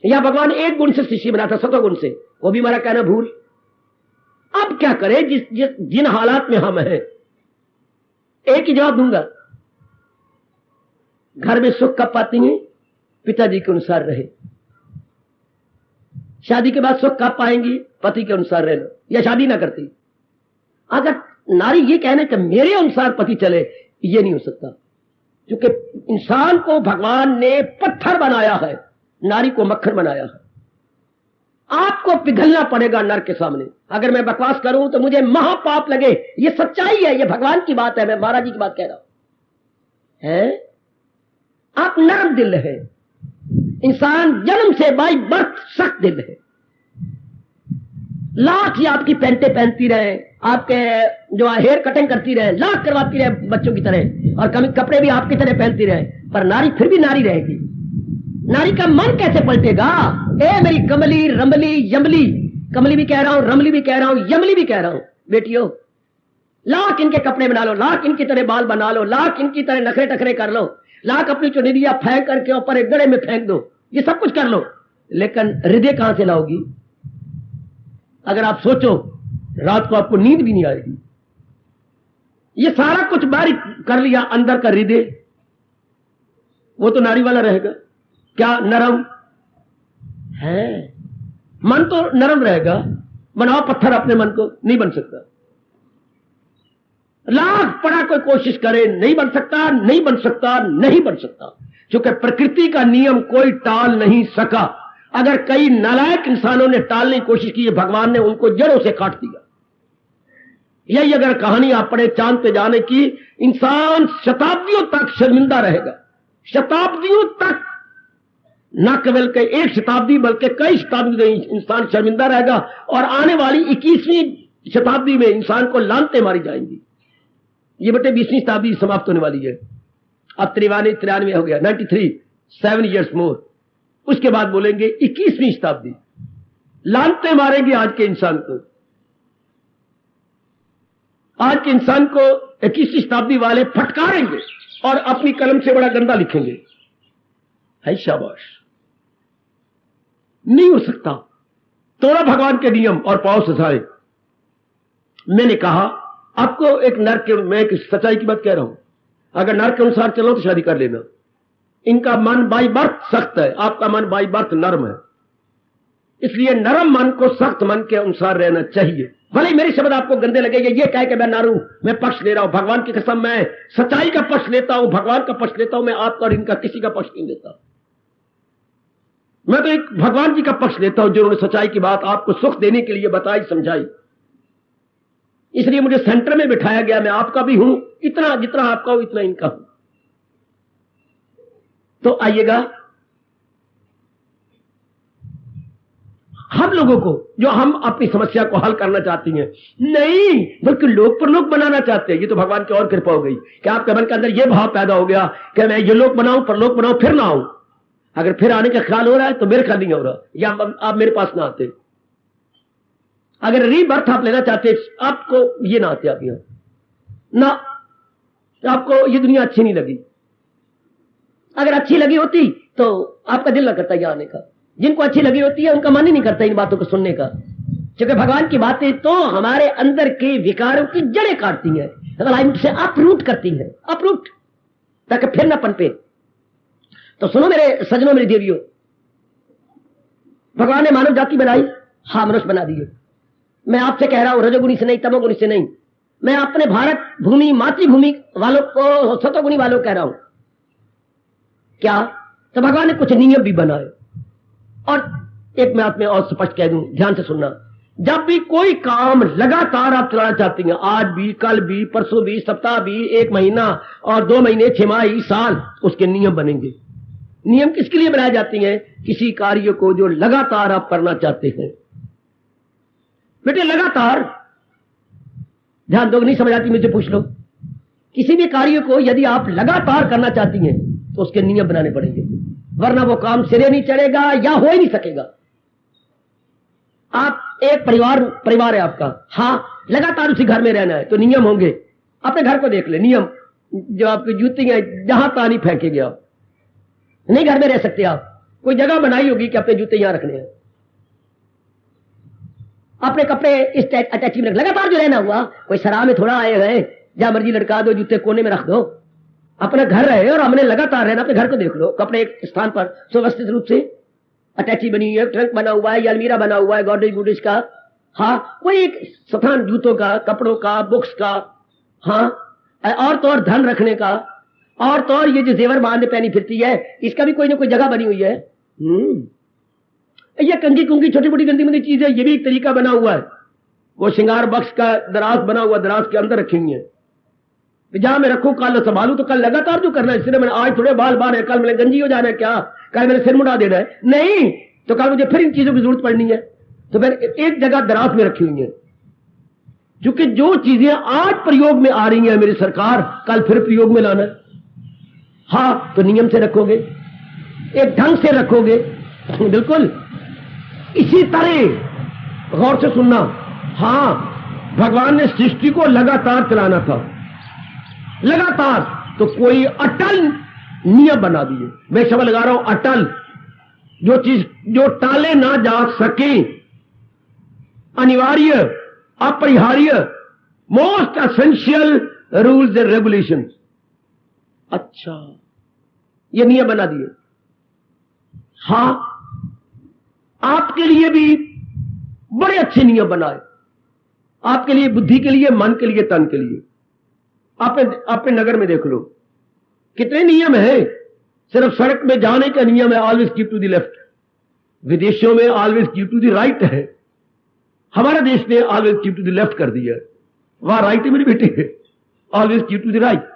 [SPEAKER 1] या भगवान एक गुण से सृष्टि बनाता, सतोगुण से, वो भी हमारा कहना भूल। अब क्या करें जिन हालात में हम हैं? एक ही जवाब दूंगा, घर में सुख कब पाती हैं? पिताजी के अनुसार रहे। शादी के बाद सुख कब पाएंगी? पति के अनुसार रहना, या शादी ना करती। अगर नारी ये कहने कि मेरे अनुसार पति चले, ये नहीं हो सकता, क्योंकि इंसान को भगवान ने पत्थर बनाया है, नारी को मक्खन बनाया है। आपको पिघलना पड़ेगा नर के सामने। अगर मैं बकवास करूं तो मुझे महापाप लगे, ये सच्चाई है, ये भगवान की बात है, मैं महाराज जी की बात कह रहा हूं। है आप नरम दिल है, इंसान जन्म से बाई बर्थ सख्त दिल है। लाख ही आपकी पैंटे पहनती रहे, आपके जो हेयर कटिंग करती रहे, लाख करवाती रहे बच्चों की तरह, और कभी कपड़े भी आपकी तरह पहनती रहे, पर नारी फिर भी नारी रहेगी। नारी का मन कैसे पलटेगा? ए मेरी कमली रमली यमली, कमली भी कह रहा हूं, रमली भी कह रहा हूं, यमली भी कह रहा हूं, बेटियों, लाख इनके कपड़े बना लो, लाख इनकी तरह बाल बना लो, लाख इनकी तरह नखरे टखरे कर लो, लाख अपनी चुनरिया फेंक करके ऊपर एक गड़े में फेंक दो, ये सब कुछ कर लो, लेकिन हृदय कहां से लाओगी? अगर आप सोचो, रात को आपको नींद भी नहीं आएगी। ये सारा कुछ बाहर कर लिया, अंदर का हृदय वो तो नारी वाला रहेगा क्या? नरम है, मन तो नरम रहेगा। बनाओ पत्थर अपने मन को, नहीं बन सकता। लाख पड़ा कोई कोशिश करे, नहीं बन सकता, नहीं बन सकता, नहीं बन सकता, क्योंकि प्रकृति का नियम कोई टाल नहीं सका। अगर कई नालायक इंसानों ने टालने की कोशिश की, भगवान ने उनको जड़ों से काट दिया। यही अगर कहानी आप पढ़े चांद पे जाने की, इंसान शताब्दियों तक शर्मिंदा रहेगा, शताब्दियों तक, न केवल के एक शताब्दी बल्कि कई शताब्दी इंसान शर्मिंदा रहेगा, और आने वाली 21वीं शताब्दी में इंसान को लानते मारी जाएंगी। ये बेटे 20वीं शताब्दी समाप्त होने वाली है, अब 93 हो गया, 93, 7 years मोर, उसके बाद बोलेंगे 21वीं शताब्दी, लानते मारेंगे आज के इंसान को। आज के इंसान को 21वीं शताब्दी वाले फटकारेंगे और अपनी कलम से बड़ा गंदा लिखेंगे। है शाबाश, नहीं हो सकता। तोड़ा भगवान के नियम और पांव सजाए। मैंने कहा आपको एक नर के, मैं एक सच्चाई की बात कह रहा हूं, अगर नर के अनुसार चलो तो शादी कर लेना। इनका मन बाई बर्थ सख्त है, आपका मन बाई बर्थ नरम है, इसलिए नरम मन को सख्त मन के अनुसार रहना चाहिए। भले मेरे शब्द आपको गंदे लगेंगे, ये कह के मैं नर हूं, मैं पक्ष ले रहा हूं, भगवान की कसम मैं सच्चाई का पक्ष लेता हूं, भगवान का पक्ष लेता हूं, मैं आपका और इनका किसी का पक्ष नहीं लेता। मैं तो एक भगवान जी का पक्ष लेता हूं जिन्होंने सच्चाई की बात आपको सुख देने के लिए बताई, समझाई। इसलिए मुझे सेंटर में बिठाया गया, मैं आपका भी हूं, इतना जितना आपका हो इतना इनका हूं। तो आइएगा, हम लोगों को जो हम अपनी समस्या को हल करना चाहती हैं, नहीं बल्कि लोक पर लोक बनाना चाहते हैं, ये तो भगवान की और कृपा हो गई कि आपके मन के अंदर ये भाव पैदा हो गया कि मैं ये लोक बनाऊं, पर लोक बनाऊं, फिर ना आऊं। अगर फिर आने का ख्याल हो रहा है तो मेरे ख्याल नहीं हो रहा, या आप मेरे पास ना आते। अगर रीबर्थ आप लेना चाहते, आपको ये ना आते, आप यहां ना, आपको ये दुनिया अच्छी नहीं लगी। अगर अच्छी लगी होती तो आपका दिल ना करता यहां आने का। जिनको अच्छी लगी होती है उनका मन ही नहीं करता इन बातों को सुनने का, क्योंकि भगवान की बातें तो हमारे अंदर के विकारों की जड़ें काटती हैं, लाइफ से अपरूट करती हैं, अपरूट, ताकि फिर ना पनपे। तो सुनो मेरे सजनों, मेरी देवियों, भगवान ने मानव जाति बनाई, हाँ मनुष्य बना दिए। मैं आपसे कह रहा हूं रजोगुणी से नहीं, तमोगुणी से नहीं, मैं अपने भारत भूमि मातृभूमि वालों को, सतोगुणी वालों कह रहा हूं। क्या? तो भगवान ने कुछ नियम भी बनाए। और एक मैं आप में और स्पष्ट कह दूं, ध्यान से सुनना, जब भी कोई काम लगातार आप चलाना चाहती हैं, आज भी, कल भी, परसों भी, सप्ताह भी, 1 महीना और 2 महीने, 6 माह, साल, उसके नियम बनेंगे। नियम किसके लिए बनाए जाते हैं? किसी कार्य को जो लगातार आप करना चाहते हैं। बेटे लगातार, ध्यान दो, नहीं समझ आती मुझे पूछ लो। किसी भी कार्य को यदि आप लगातार करना चाहती हैं तो उसके नियम बनाने पड़ेंगे, वरना वो काम सिरे नहीं चढ़ेगा या हो ही नहीं सकेगा। आप एक परिवार है आपका, हाँ लगातार उसी घर में रहना है तो नियम होंगे। अपने घर को देख ले, नियम, जो आपकी जूतियां जहां तानी फेंकेंगे आप, नहीं घर में रह सकते आप। कोई जगह बनाई होगी कि अपने जूते यहां रखने हैं, अपने कपड़े इस अटैची में लगातार जो रहना हुआ। कोई सराह में थोड़ा आए हैं, जहां मर्जी लटका दो, जूते कोने में रख दो। अपना घर है और हमने लगातार रहना। अपने घर को देख लो, कपड़े एक स्थान पर सुव्यवस्थित रूप से अटैची बनी हुई है, ट्रंक बना हुआ है या अलमीरा बना हुआ है गॉडरेज गुडरेज का, हाँ कोई एक स्थान जूतों का, कपड़ों का, बुक्स का, हाँ और तो और धन रखने का, और तो और ये जो जेवर बांधे पहनी फिरती है इसका भी कोई ना कोई जगह बनी हुई है। ये कंगी कुंगी छोटी मोटी गंदी मंदी चीज है, ये भी एक तरीका बना हुआ है। वो श्रृंगार बक्स का दराज बना हुआ, दराज के अंदर रखी हुई है, जहां मैं रखूं कल संभालू, तो कल लगातार जो करना है, इसलिए मैंने आज थोड़े बाल बाल है, कल मैंने गंजी हो जाना है, क्या कल मैंने सिर मुड़ा देना है, नहीं तो कल मुझे फिर इन चीजों की जरूरत पड़नी है, तो मैंने एक जगह दराज में रखी हुई है। क्योंकि जो चीजें आज प्रयोग में आ रही हैं मेरी सरकार, कल फिर प्रयोग में लाना है। हाँ तो नियम से रखोगे, एक ढंग से रखोगे, बिल्कुल इसी तरह गौर से सुनना। हाँ भगवान ने सृष्टि को लगातार चलाना था, लगातार, तो कोई अटल नियम बना दिए। मैं शब्द लगा रहा हूं अटल, जो चीज जो टाले ना जा सके, अनिवार्य, अपरिहार्य, most essential rules and regulation. अच्छा ये नियम बना दिए। हाँ आपके लिए भी बड़े अच्छे नियम बनाए, आपके लिए, बुद्धि के लिए, मन के लिए, तन के लिए। अपने नगर में देख लो कितने नियम है। सिर्फ सड़क में जाने का नियम है, always keep to the left. विदेशों में always keep to the right है, हमारे देश ने always keep to the left कर दिया। वहां राइट है मेरी बेटी, always keep to the right,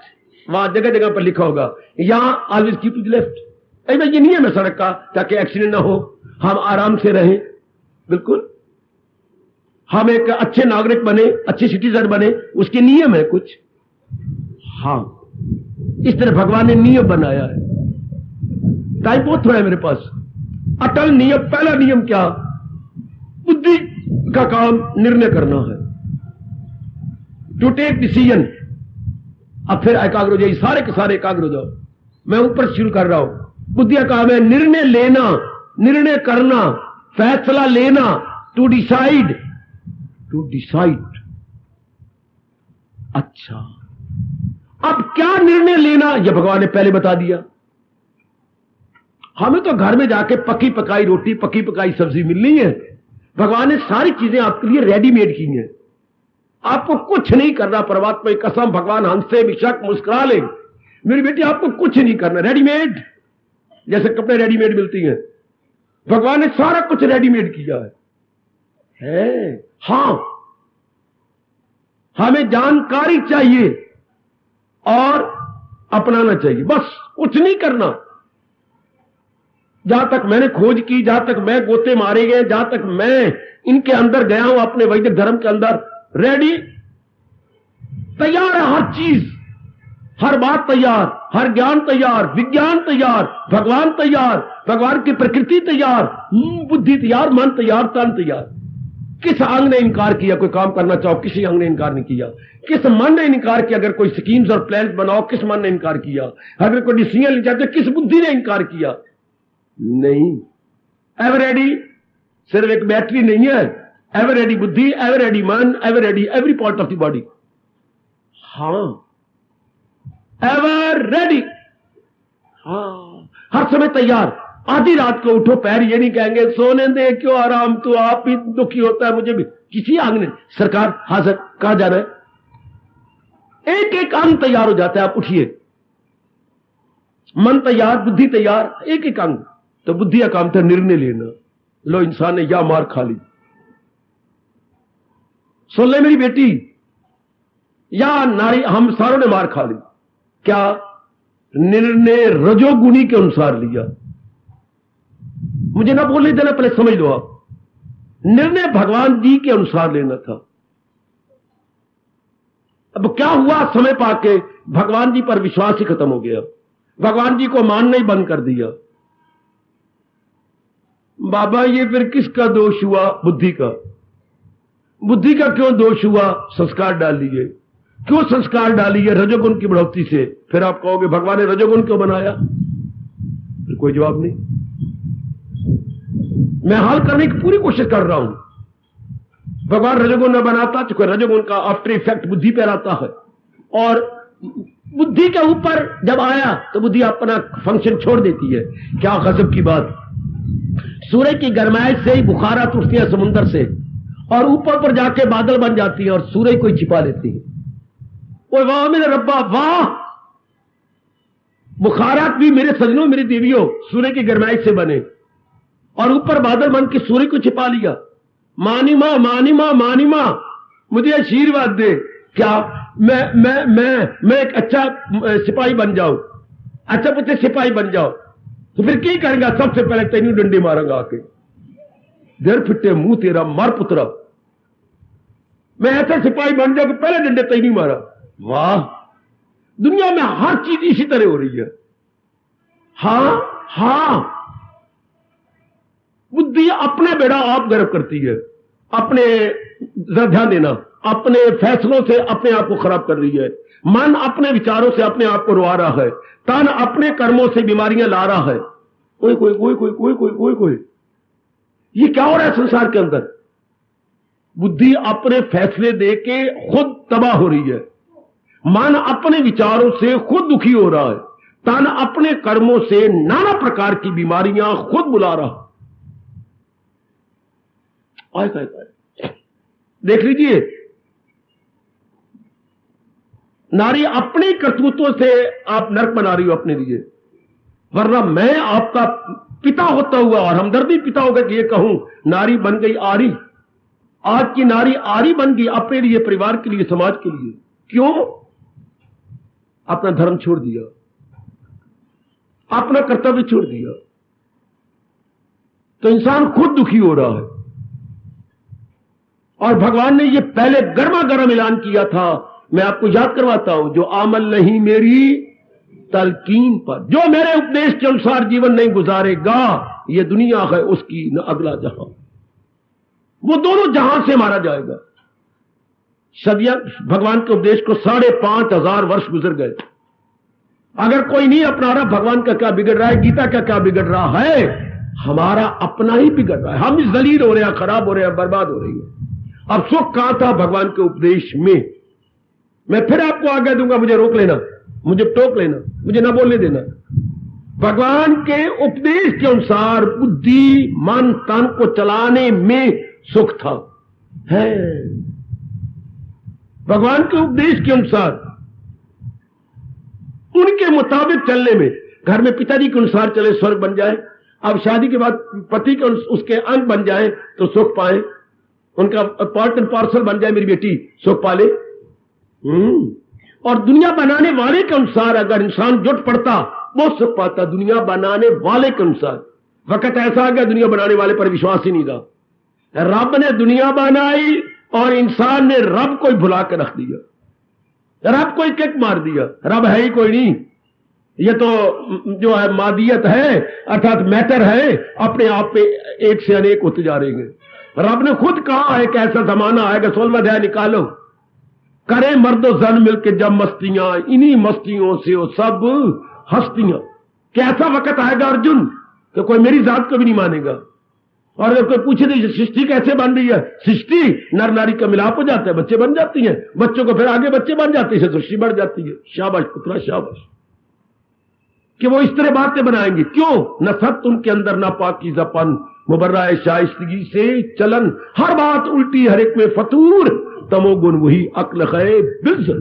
[SPEAKER 1] वहां जगह जगह पर लिखा होगा, यहां always keep to the left. ये नियम है सड़क का, ताकि एक्सीडेंट ना हो, हम आराम से रहें। बिल्कुल हम एक अच्छे नागरिक बने, अच्छे सिटीजन बने, उसके नियम है कुछ। हाँ इस तरह भगवान ने नियम बनाया है। टाइम बहुत थोड़ा है मेरे पास। अटल नियम, पहला नियम क्या? बुद्धि का काम निर्णय करना है। To take decision. अब फिर एकाग्र हो जाइए, सारे के सारे एकाग्र हो जाओ। मैं ऊपर से शुरू कर रहा हूं। बुद्धिया काम है निर्णय लेना, निर्णय करना, फैसला लेना, टू डिसाइड, टू डिसाइड। अच्छा, अब क्या निर्णय लेना, यह भगवान ने पहले बता दिया। हमें तो घर में जाके पकी पकाई रोटी, पकी पकाई सब्जी मिलनी है। भगवान ने सारी चीजें आपके लिए रेडीमेड की हैं, आपको कुछ नहीं करना। परमात्मा की कसम, भगवान हमसे बेशक मुस्कुरा ले, मेरी बेटी आपको कुछ नहीं करना, रेडीमेड, जैसे कपड़े रेडीमेड मिलती हैं, भगवान ने सारा कुछ रेडीमेड किया है। हां, हमें जानकारी चाहिए और अपनाना चाहिए, बस कुछ नहीं करना। जहां तक मैंने खोज की, जहां तक मैं गोते मारे गए, जहां तक मैं इनके अंदर गया हूं, अपने वैदिक धर्म के अंदर, रेडी, तैयार है हर चीज, हर बात तैयार, हर ज्ञान तैयार, विज्ञान तैयार, भगवान तैयार, भगवान की प्रकृति तैयार, बुद्धि तैयार, मन तैयार, तन तैयार। किस अंग ने इनकार किया कोई काम करना चाहो? किसी अंग ने इनकार नहीं किया। किस मन ने इनकार किया अगर कोई स्कीम्स और प्लान्स बनाओ? किस मन ने इनकार किया? अगर कोई डिसीजन ले जाते, किस बुद्धि ने इनकार किया? नहीं। एवर रेडी सिर्फ एक बैटरी नहीं है, एवर रेडी बुद्धि, एवर रेडी मन, ever ready every part of the body. हां, एवर रेडी, हां, हर समय तैयार। आधी रात को उठो, पैर ये नहीं कहेंगे सोने दे, क्यों आराम, तो आप ही दुखी होता है, मुझे भी। किसी अंग ने, सरकार हाजिर, कहां जा रहा है? एक एक अंग तैयार हो जाता है, आप उठिए। मन तैयार, बुद्धि तैयार, एक एक अंग। तो बुद्धि का काम था निर्णय लेना। लो, इंसान ने या मार खा ली। सुन ले मेरी बेटी, या नारी, हम सारों ने मार खा ली। क्या? निर्णय रजोगुणी के अनुसार लिया। मुझे ना बोलने देना, पहले समझ लो आप। निर्णय भगवान जी के अनुसार लेना था। अब क्या हुआ? समय पाके भगवान जी पर विश्वास ही खत्म हो गया, भगवान जी को मानना ही बंद कर दिया। बाबा, ये फिर किसका दोष हुआ? बुद्धि का। बुद्धि का क्यों दोष हुआ? संस्कार डाल लिए। क्यों संस्कार डाली है? रजोगुण की बढ़ोतरी से। फिर आप कहोगे भगवान ने रजोगुण क्यों बनाया? फिर कोई जवाब नहीं। मैं हल करने की पूरी कोशिश कर रहा हूं। भगवान रजोगुण न बनाता, चूंकि रजोगुण का आफ्टर इफेक्ट बुद्धि पर आता है, और बुद्धि के ऊपर जब आया तो बुद्धि अपना फंक्शन छोड़ देती है। क्या गजब की बात! सूर्य की गर्माइश से ही बुखारात उठती है समुद्र से, और ऊपर पर जाके बादल बन जाती है और सूर्य को ही छिपा लेती है। ओए वाह मेरे रब्बा, वाह! बुखारात भी मेरे सजनों, मेरी देवियों, सूर्य की गर्माइश से बने, और ऊपर बादल बन के सूर्य को छिपा लिया। मानी मां, मानी मां, मानी मां, मुझे आशीर्वाद दे। क्या मैं एक अच्छा सिपाही बन जाऊं? अच्छा बच्चे सिपाही बन जाओ तो फिर क्या करेंगे? सबसे पहले तेनू डंडे मारूंगा आके, देर फिटे मुंह तेरा, मार पुत्रा। मैं ऐसा सिपाही बन जाऊं कि पहले डंडे तेनू मारा। वाह! दुनिया में हर चीज इसी तरह हो रही है। हां हां, बुद्धि अपना बेड़ा आप गर्व करती है। अपने, जरा ध्यान देना, अपने फैसलों से अपने आप को खराब कर रही है। मन अपने विचारों से अपने आप को रोआ रहा है। तन अपने कर्मों से बीमारियां ला रहा है। कोई कोई कोई कोई कोई कोई कोई कोई ये क्या हो रहा है संसार के अंदर? बुद्धि अपने फैसले दे के खुद तबाह हो रही है। मन अपने विचारों से खुद दुखी हो रहा है। तन अपने कर्मों से नाना प्रकार की बीमारियां खुद बुला रहा। आए देख लीजिए, नारी अपने करतूतों से आप नरक बना रही हो अपने लिए। वरना मैं आपका पिता होता हुआ और हमदर्दी पिता होगा कि ये कहूं, नारी बन गई आरी। आज की नारी आरी बन गई अपने लिए, परिवार के लिए, समाज के लिए। क्यों? अपना धर्म छोड़ दिया, अपना कर्तव्य छोड़ दिया। तो इंसान खुद दुखी हो रहा है। और भगवान ने ये पहले गर्मा गर्म ऐलान किया था। मैं आपको याद करवाता हूं, जो अमल नहीं मेरी तलकीन पर, जो मेरे उपदेश के अनुसार जीवन नहीं गुजारेगा, ये दुनिया है उसकी न अगला जहां। वो दोनों जहां से मारा जाएगा। सदियां भगवान के उपदेश को 5,500 वर्ष गुजर गए। अगर कोई नहीं अपना रहा भगवान का क्या बिगड़ रहा है, गीता का क्या बिगड़ रहा है? हमारा अपना ही बिगड़ रहा है। हम ही जलील हो रहे हैं, खराब हो रहे हैं, बर्बाद हो रही है। अब सुख कहां था भगवान के उपदेश में? मैं फिर आपको आज्ञा दूंगा, मुझे रोक लेना, मुझे टोक लेना, मुझे ना बोलने देना। भगवान के उपदेश के अनुसार बुद्धि मन तन को चलाने में सुख था है। भगवान के उपदेश के अनुसार उनके मुताबिक चलने में, घर में पिताजी के अनुसार चले स्वर्ग बन जाए, अब शादी के बाद पति के उसके अंग बन जाए तो सुख पाए, उनका पार्ट एंड पार्सल बन जाए, मेरी बेटी सुख पाले। और दुनिया बनाने वाले के अनुसार अगर इंसान जुट पड़ता वो सुख पाता, दुनिया बनाने वाले के अनुसार। वक्त ऐसा आ गया दुनिया बनाने वाले पर विश्वास ही नहीं रहा। रब ने दुनिया बनाई और इंसान ने रब को ही भुला कर रख दिया, रब को ही किक मार दिया। रब है ही कोई नहीं, ये तो जो है मादियत है, अर्थात मैटर है, अपने आप पे एक से अनेक होते जा रहे हैं। रब ने खुद कहा है कि ऐसा जमाना आएगा, 16वां अध्याय निकालो, करे मर्दो जन मिलके जब मस्तियां, इन्हीं मस्तियों से वो सब हस्तियां। कैसा वक्त आएगा अर्जुन कि कोई मेरी जात को भी नहीं मानेगा। और अगर कोई पूछे तो सृष्टि कैसे बन रही है? सृष्टि नर नारी का मिलाप हो जाता है, बच्चे बन जाती हैं, बच्चों को फिर आगे बच्चे बन जाते हैं, सृष्टि बढ़ जाती है। शाबाश पुत्रा शाबाश, कि वो इस तरह बातें बनाएंगे। क्यों? न सत्य उनके अंदर, न पाकीज़ापन, मुबर्रा है शाइस्तगी से चलन, हर बात उल्टी, हर एक में फतूर, तमोगुण वही अक्ल है बिल्कुल।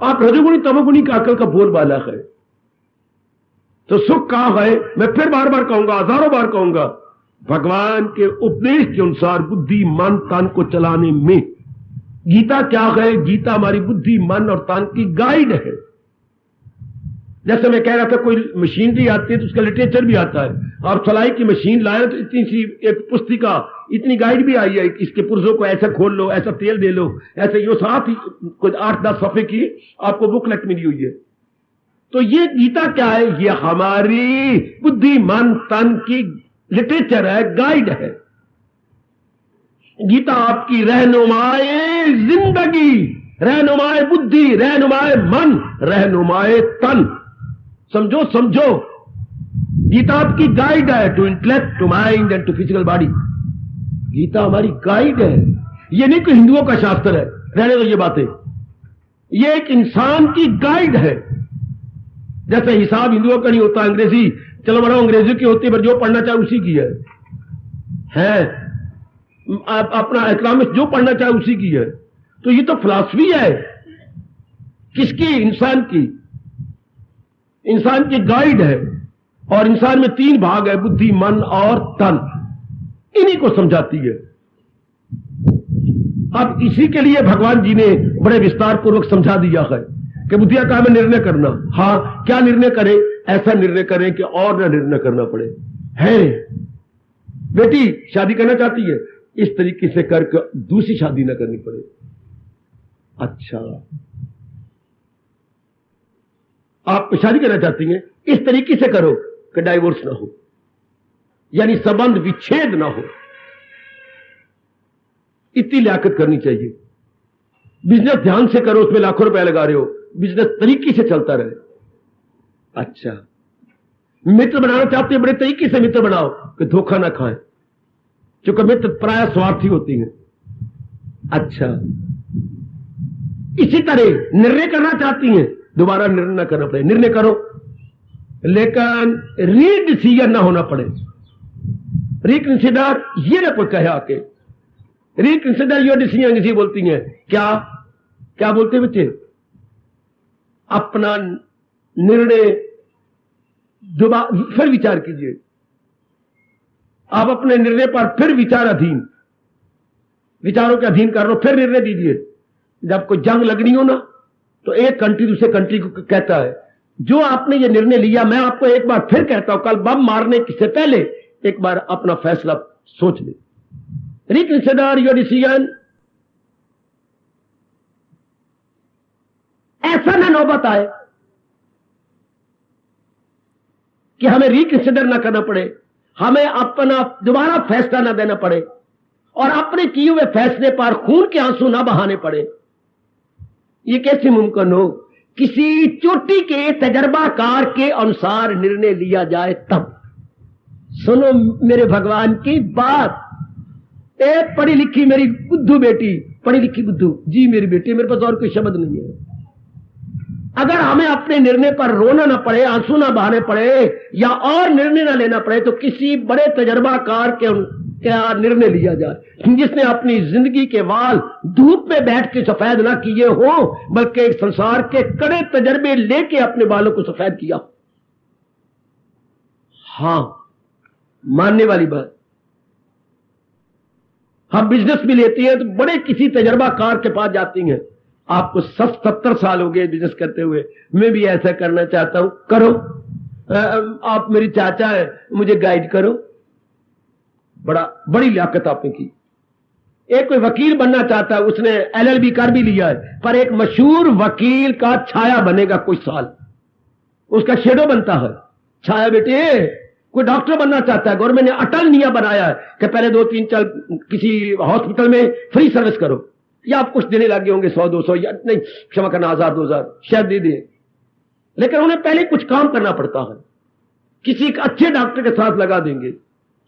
[SPEAKER 1] आप रजोगुणी तमोगुणी का अकल का बोलबाला है। तो सुख कहां है? मैं फिर बार बार कहूंगा, हजारों बार कहूंगा, भगवान के उपदेश के अनुसार बुद्धि मन तन को चलाने में। गीता क्या है? गीता हमारी बुद्धि मन और तन की गाइड है। जैसे मैं कह रहा था कोई मशीनरी आती है तो उसका लिटरेचर भी आता है। आप सलाई की मशीन लाए तो इतनी सी एक पुस्तिका, इतनी गाइड भी आई है, इसके पुर्जों को ऐसा खोल लो, ऐसा तेल दे लो, ऐसे यो साथ ही कुछ 8-10 सफ़े की आपको बुकलेट मिली हुई है। तो ये गीता क्या है? ये हमारी बुद्धि मन तन की लिटरेचर है, गाइड है। गीता आपकी रहनुमाए जिंदगी, रहनुमाए बुद्धि, रहनुमाए मन, रहनुमाए तन। समझो समझो, गीता आपकी गाइड है to intellect, to mind and to physical body. Gita हमारी गाइड है। ये नहीं कि हिंदुओं का शास्त्र है, रहने दो ये बातें। ये एक इंसान की गाइड है। जैसे हिसाब हिंदुओं का नहीं होता, अंग्रेजी चलो बड़ा अंग्रेजी की होती है, पर जो पढ़ना चाहे उसी की है। अपना इकोनॉमिक्स जो पढ़ना चाहे उसी की है। तो ये तो फिलॉसफी है। किसकी? इंसान की। इंसान की गाइड है। और इंसान में 3 भाग है, बुद्धि मन और तन। इन्हीं को समझाती है। अब इसी के लिए भगवान जी ने बड़े विस्तार पूर्वक समझा दिया है कि बुद्धिया का हमें निर्णय करना। हाँ, क्या निर्णय करें? ऐसा निर्णय करें कि और ना निर्णय करना पड़े। है बेटी शादी करना चाहती है, इस तरीके से करके दूसरी शादी ना करनी पड़े। अच्छा, आप शादी करना चाहती हैं, इस तरीके से करो कि डाइवोर्स ना हो, यानी संबंध विच्छेद ना हो। इतनी लियाकत करनी चाहिए। बिजनेस ध्यान से करो, उसमें लाखों रुपए लगा रहे हो, बिजनेस तरीके से चलता रहे। अच्छा, मित्र बनाना चाहते हैं, बड़े तरीके से मित्र बनाओ कि धोखा ना खाएं, क्योंकि मित्र प्राय स्वार्थी होती हैं। अच्छा, इसी तरह निर्णय करना चाहती हैं, दोबारा निर्णय ना करना पड़े, निर्णय करो लेकिन रीडिसीजन ना होना पड़े। रिकंसिडर ये ना कोई कहे आके, रिकंसिडर योर डिसीजन इसी बोलती हैं। क्या क्या बोलते बच्चे? अपना निर्णय दोबारा फिर विचार कीजिए। आप अपने निर्णय पर फिर विचार अधीन, विचारों के अधीन कर लो, फिर निर्णय दीजिए। जब कोई जंग लगनी हो ना, तो एक कंट्री दूसरे कंट्री को कहता है, जो आपने ये निर्णय लिया, मैं आपको एक बार फिर कहता हूं, कल बम मारने से पहले एक बार अपना फैसला सोच ले। Reconsider your decision. ऐसा ना नौबत आए कि हमें रिकंसिडर ना करना पड़े, हमें अपना दोबारा फैसला ना देना पड़े। और अपने किए हुए फैसले पर खून के आंसू ना बहाने पड़े। ये कैसे मुमकिन हो? किसी चोटी के तजर्बाकार के अनुसार निर्णय लिया जाए तब। सुनो मेरे भगवान की बात। ए पढ़ी लिखी मेरी बुद्धू बेटी, पढ़ी लिखी बुद्धू जी मेरी बेटी, मेरे पास और कोई शब्द नहीं है। अगर हमें अपने निर्णय पर रोना ना पड़े, आंसू ना बहाने पड़े या और निर्णय ना लेना पड़े तो किसी बड़े तजर्बाकार के क्या निर्णय लिया जाए जिसने अपनी जिंदगी के वाल धूप में बैठ के सफेद ना किए हो, बल्कि एक संसार के कड़े तजर्बे लेके अपने बालों को सफेद किया। हां, मानने वाली बात। हम बिजनेस भी लेती हैं तो बड़े किसी तजर्बाकार के पास जाती हैं। आपको 70 साल हो गए बिजनेस करते हुए, मैं भी ऐसा करना चाहता हूं, करो। आप मेरी चाचा है, मुझे गाइड करो। बड़ी लियाकत आपने की। एक कोई वकील बनना चाहता है, उसने LLB कर भी लिया है, पर एक मशहूर वकील का छाया बनेगा कुछ साल, उसका शेडो बनता है छाया। बेटे कोई डॉक्टर बनना चाहता है, गवर्नमेंट ने अटल नियम बनाया है कि पहले 2-3 साल किसी हॉस्पिटल में फ्री सर्विस करो, या आप कुछ देने लगे होंगे 100-200 या नहीं क्षमा करना 1000-2000 शायद दे दिए, लेकिन उन्हें पहले कुछ काम करना पड़ता है। किसी एक अच्छे डॉक्टर के साथ लगा देंगे।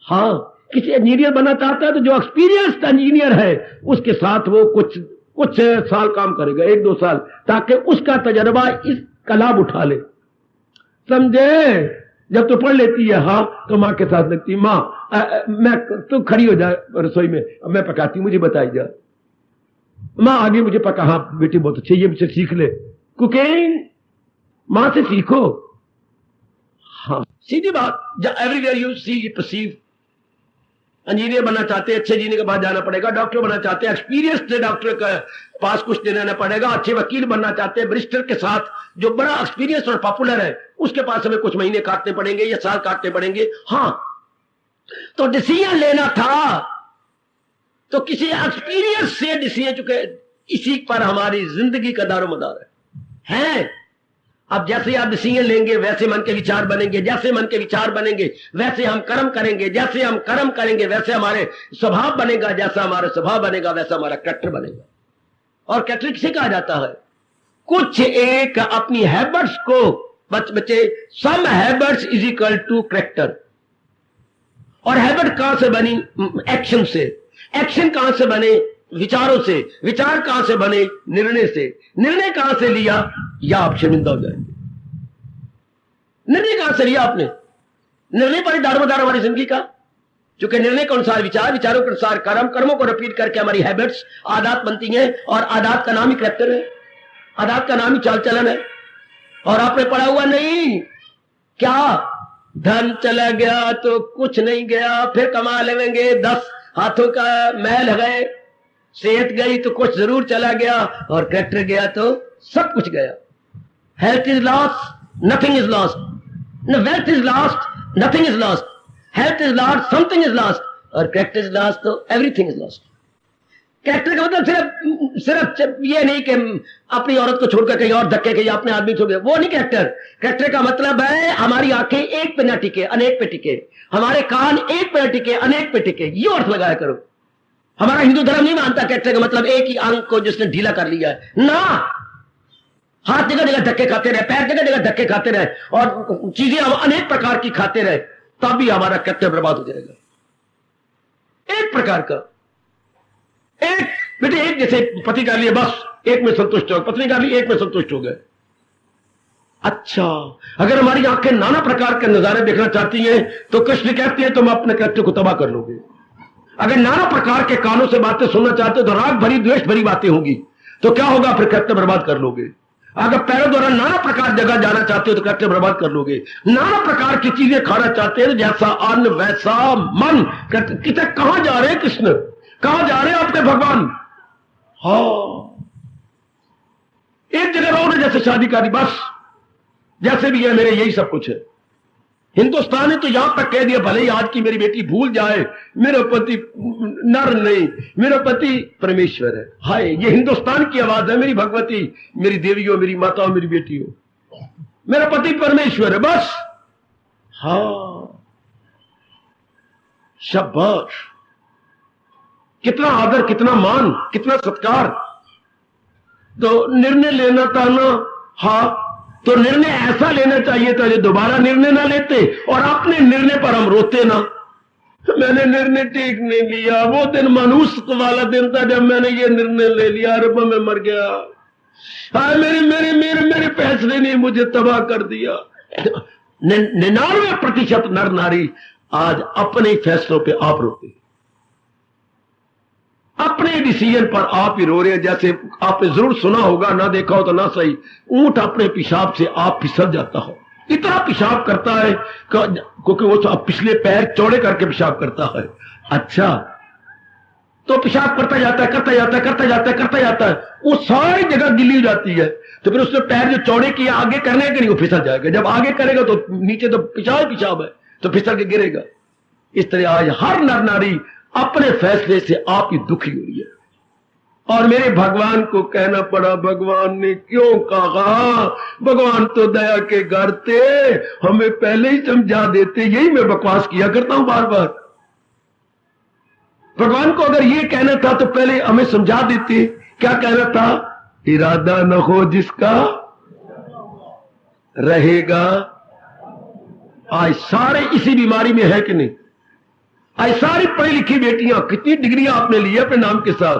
[SPEAKER 1] हाँ, किसी इंजीनियर बनना चाहता है तो जो एक्सपीरियंस्ड इंजीनियर है उसके साथ वो कुछ साल काम करेगा, 1-2 साल, ताकि उसका तजर्बा इसका लाभ उठा ले। समझे? जब तो पढ़ लेती है हाँ तो माँ के साथ लगती है, माँ मैं तू खड़ी हो जाए रसोई में, मैं पकाती, मुझे बताई जा। माँ आगे मुझे पका, हाँ बेटी बहुत अच्छी, ये मुझसे सीख ले कुकिंग, माँ से सीखो। हाँ सीधी बात, everywhere you see you perceive. Engineer बनना चाहते हैं, अच्छे इंजीनियर के पास जाना पड़ेगा। डॉक्टर बनना चाहते हैं, एक्सपीरियंस्ड डॉक्टर के पास कुछ देना पड़ेगा। अच्छे वकील बनना चाहते हैं, बैरिस्टर के साथ जो बड़ा एक्सपीरियंस और पॉपुलर है उसके पास हमें कुछ महीने काटने पड़ेंगे या साल काटने पड़ेंगे। हाँ, तो डिसीजन लेना था तो किसी एक्सपीरियंस से डिसीजन चुके, इसी पर हमारी जिंदगी का दारोमदार है। अब जैसे आप डिसीजन लेंगे वैसे मन के विचार बनेंगे, जैसे मन के विचार बनेंगे वैसे हम कर्म करेंगे, जैसे हम कर्म करेंगे वैसे हमारे स्वभाव बनेगा, जैसा हमारा स्वभाव बनेगा वैसा हमारा कैरेक्टर बनेगा। और कैरेक्टर किसे कहा जाता है? कुछ एक अपनी हैबिट्स को बच्चे, some habits is equal to character. और हैबिट कहां से बनी? एक्शन से। एक्शन कहां से बने? विचारों से। विचार कहां से बने? निर्णय से। निर्णय कहां से लिया? या आप शर्मिंदा हो जाएंगे। निर्णय कहां से लिया आपने? निर्णय पर दारोमदार हमारी जिंदगी का, क्योंकि निर्णय के अनुसार विचार, विचारों के अनुसार कर्म, कर्मों को रिपीट करके हमारी हैबिट्स, आदत बनती हैं, और आदत का नाम ही कैरेक्टर है, आदत का नाम ही चाल चलन है। और आपने पढ़ा हुआ नहीं क्या? धन चला गया तो कुछ नहीं गया, फिर कमा लेंगे 10 हाथों का महल है, सेहत गई तो कुछ जरूर चला गया, और कैरेक्टर गया तो सब कुछ गया। Health is lost, nothing is lost. Wealth is lost, nothing is lost. Health is lost, something is lost, और कैरेक्टर इज लॉस्ट तो एवरीथिंग इज लॉस्ट। कैरेक्टर का मतलब सिर्फ ये नहीं कि अपनी औरत को छोड़कर कहीं और धक्के कहीं अपने आदमी छोड़, वो नहीं कैरेक्टर। कैरेक्टर का मतलब है हमारी आंखें एक पे ना टिके, अनेक पे टिके, हमारे कान एक पे टिके, अनेक पे टिके, ये अर्थ लगाया करो। हमारा हिंदू धर्म नहीं मानता कैरेक्टर का मतलब एक ही अंग को जिसने ढीला कर लिया है ना। हाथ जगह जगह धक्के खाते रहे, पैर जगह जगह धक्के खाते रहे, और चीजें हम अनेक प्रकार की खाते रहे, तब भी हमारा कैरेक्टर बर्बाद हो जाएगा। एक प्रकार का, एक बेटे, एक जैसे पति कर लिए बस एक में संतुष्ट हो, पत्नी कर ली एक में संतुष्ट हो गए। अच्छा, अगर हमारी आंखें नाना प्रकार के नजारे देखना चाहती हैं तो कृष्ण कहते हैं तुम अपने कैरेक्टर को तबाह कर लोगे। अगर नाना प्रकार के कानों से बातें सुनना चाहते हो तो राग भरी द्वेष भरी बातें होंगी, तो क्या होगा? फिर कैरेक्टर बर्बाद कर लोगे। अगर पैरों द्वारा नाना प्रकार जगह जाना चाहते हो तो कैरेक्टर बर्बाद कर लोगे। नाना प्रकार की चीजें खाना चाहते हैं, जैसा अन्न वैसा मन। कितने कहां जा रहे हैं कृष्ण, कहां जा रहे हैं आपके भगवान? हाँ, एक जगह रहो ना, जैसे शादी का बस जैसे भी है मेरे यही सब कुछ है। हिंदुस्तान ने तो यहां तक कह दिया भले ही आज की मेरी बेटी भूल जाए मेरा पति नर नहीं, मेरा पति परमेश्वर है। हाय, ये हिंदुस्तान की आवाज है, मेरी भगवती, मेरी देवियों, मेरी माताओं, मेरी बेटियों, मेरा पति परमेश्वर है बस। हाँ, शाबाश। कितना आदर, कितना मान, कितना सत्कार। तो निर्णय लेना था ना, हाँ, तो निर्णय ऐसा लेना चाहिए था जो दोबारा निर्णय ना लेते और अपने निर्णय पर हम रोते ना। मैंने निर्णय ठीक नहीं लिया, वो दिन मानूस वाला दिन था जब मैंने ये निर्णय ले लिया, अरब में मर गया, हाँ, मेरे मेरे मेरे मेरे फैसले ने मुझे तबाह कर दिया। 99% नर नारी आज अपने फैसलों पे आप रोते, अपने डिसीजन पर आप ही रो रहे हैं। जैसे आपने जरूर सुना होगा, ना देखा हो तो ना सही, ऊंट अपने पेशाब से आप फिसल जाता हो, इतना पेशाब करता है क्योंकि वो तो पिछले पैर चौड़े करके पेशाब करता है। अच्छा, तो पेशाब करता जाता है, करता जाता है, करता जाता है, करता जाता है, वो सारी जगह गिल्ली हो जाती है। तो फिर उसने पैर जो चौड़े किया आगे करने के नहीं, वो फिसल जाएगा। जब आगे करेगा तो नीचे तो पेशाब पेशाब है, तो फिसल के गिरेगा। इस तरह आज हर नर नारी अपने फैसले से आप ही दुखी हो रही है। और मेरे भगवान को कहना पड़ा, भगवान ने क्यों कहा, भगवान तो दया के घर थे, हमें पहले ही समझा देते। यही मैं बकवास किया करता हूं बार बार। भगवान को अगर ये कहना था तो पहले हमें समझा देते। क्या कहना था? इरादा न हो जिसका रहेगा। आज सारे इसी बीमारी में है कि नहीं? आज सारी पढ़ी लिखी बेटियां, कितनी डिग्रियां आपने ली है अपने नाम के साथ,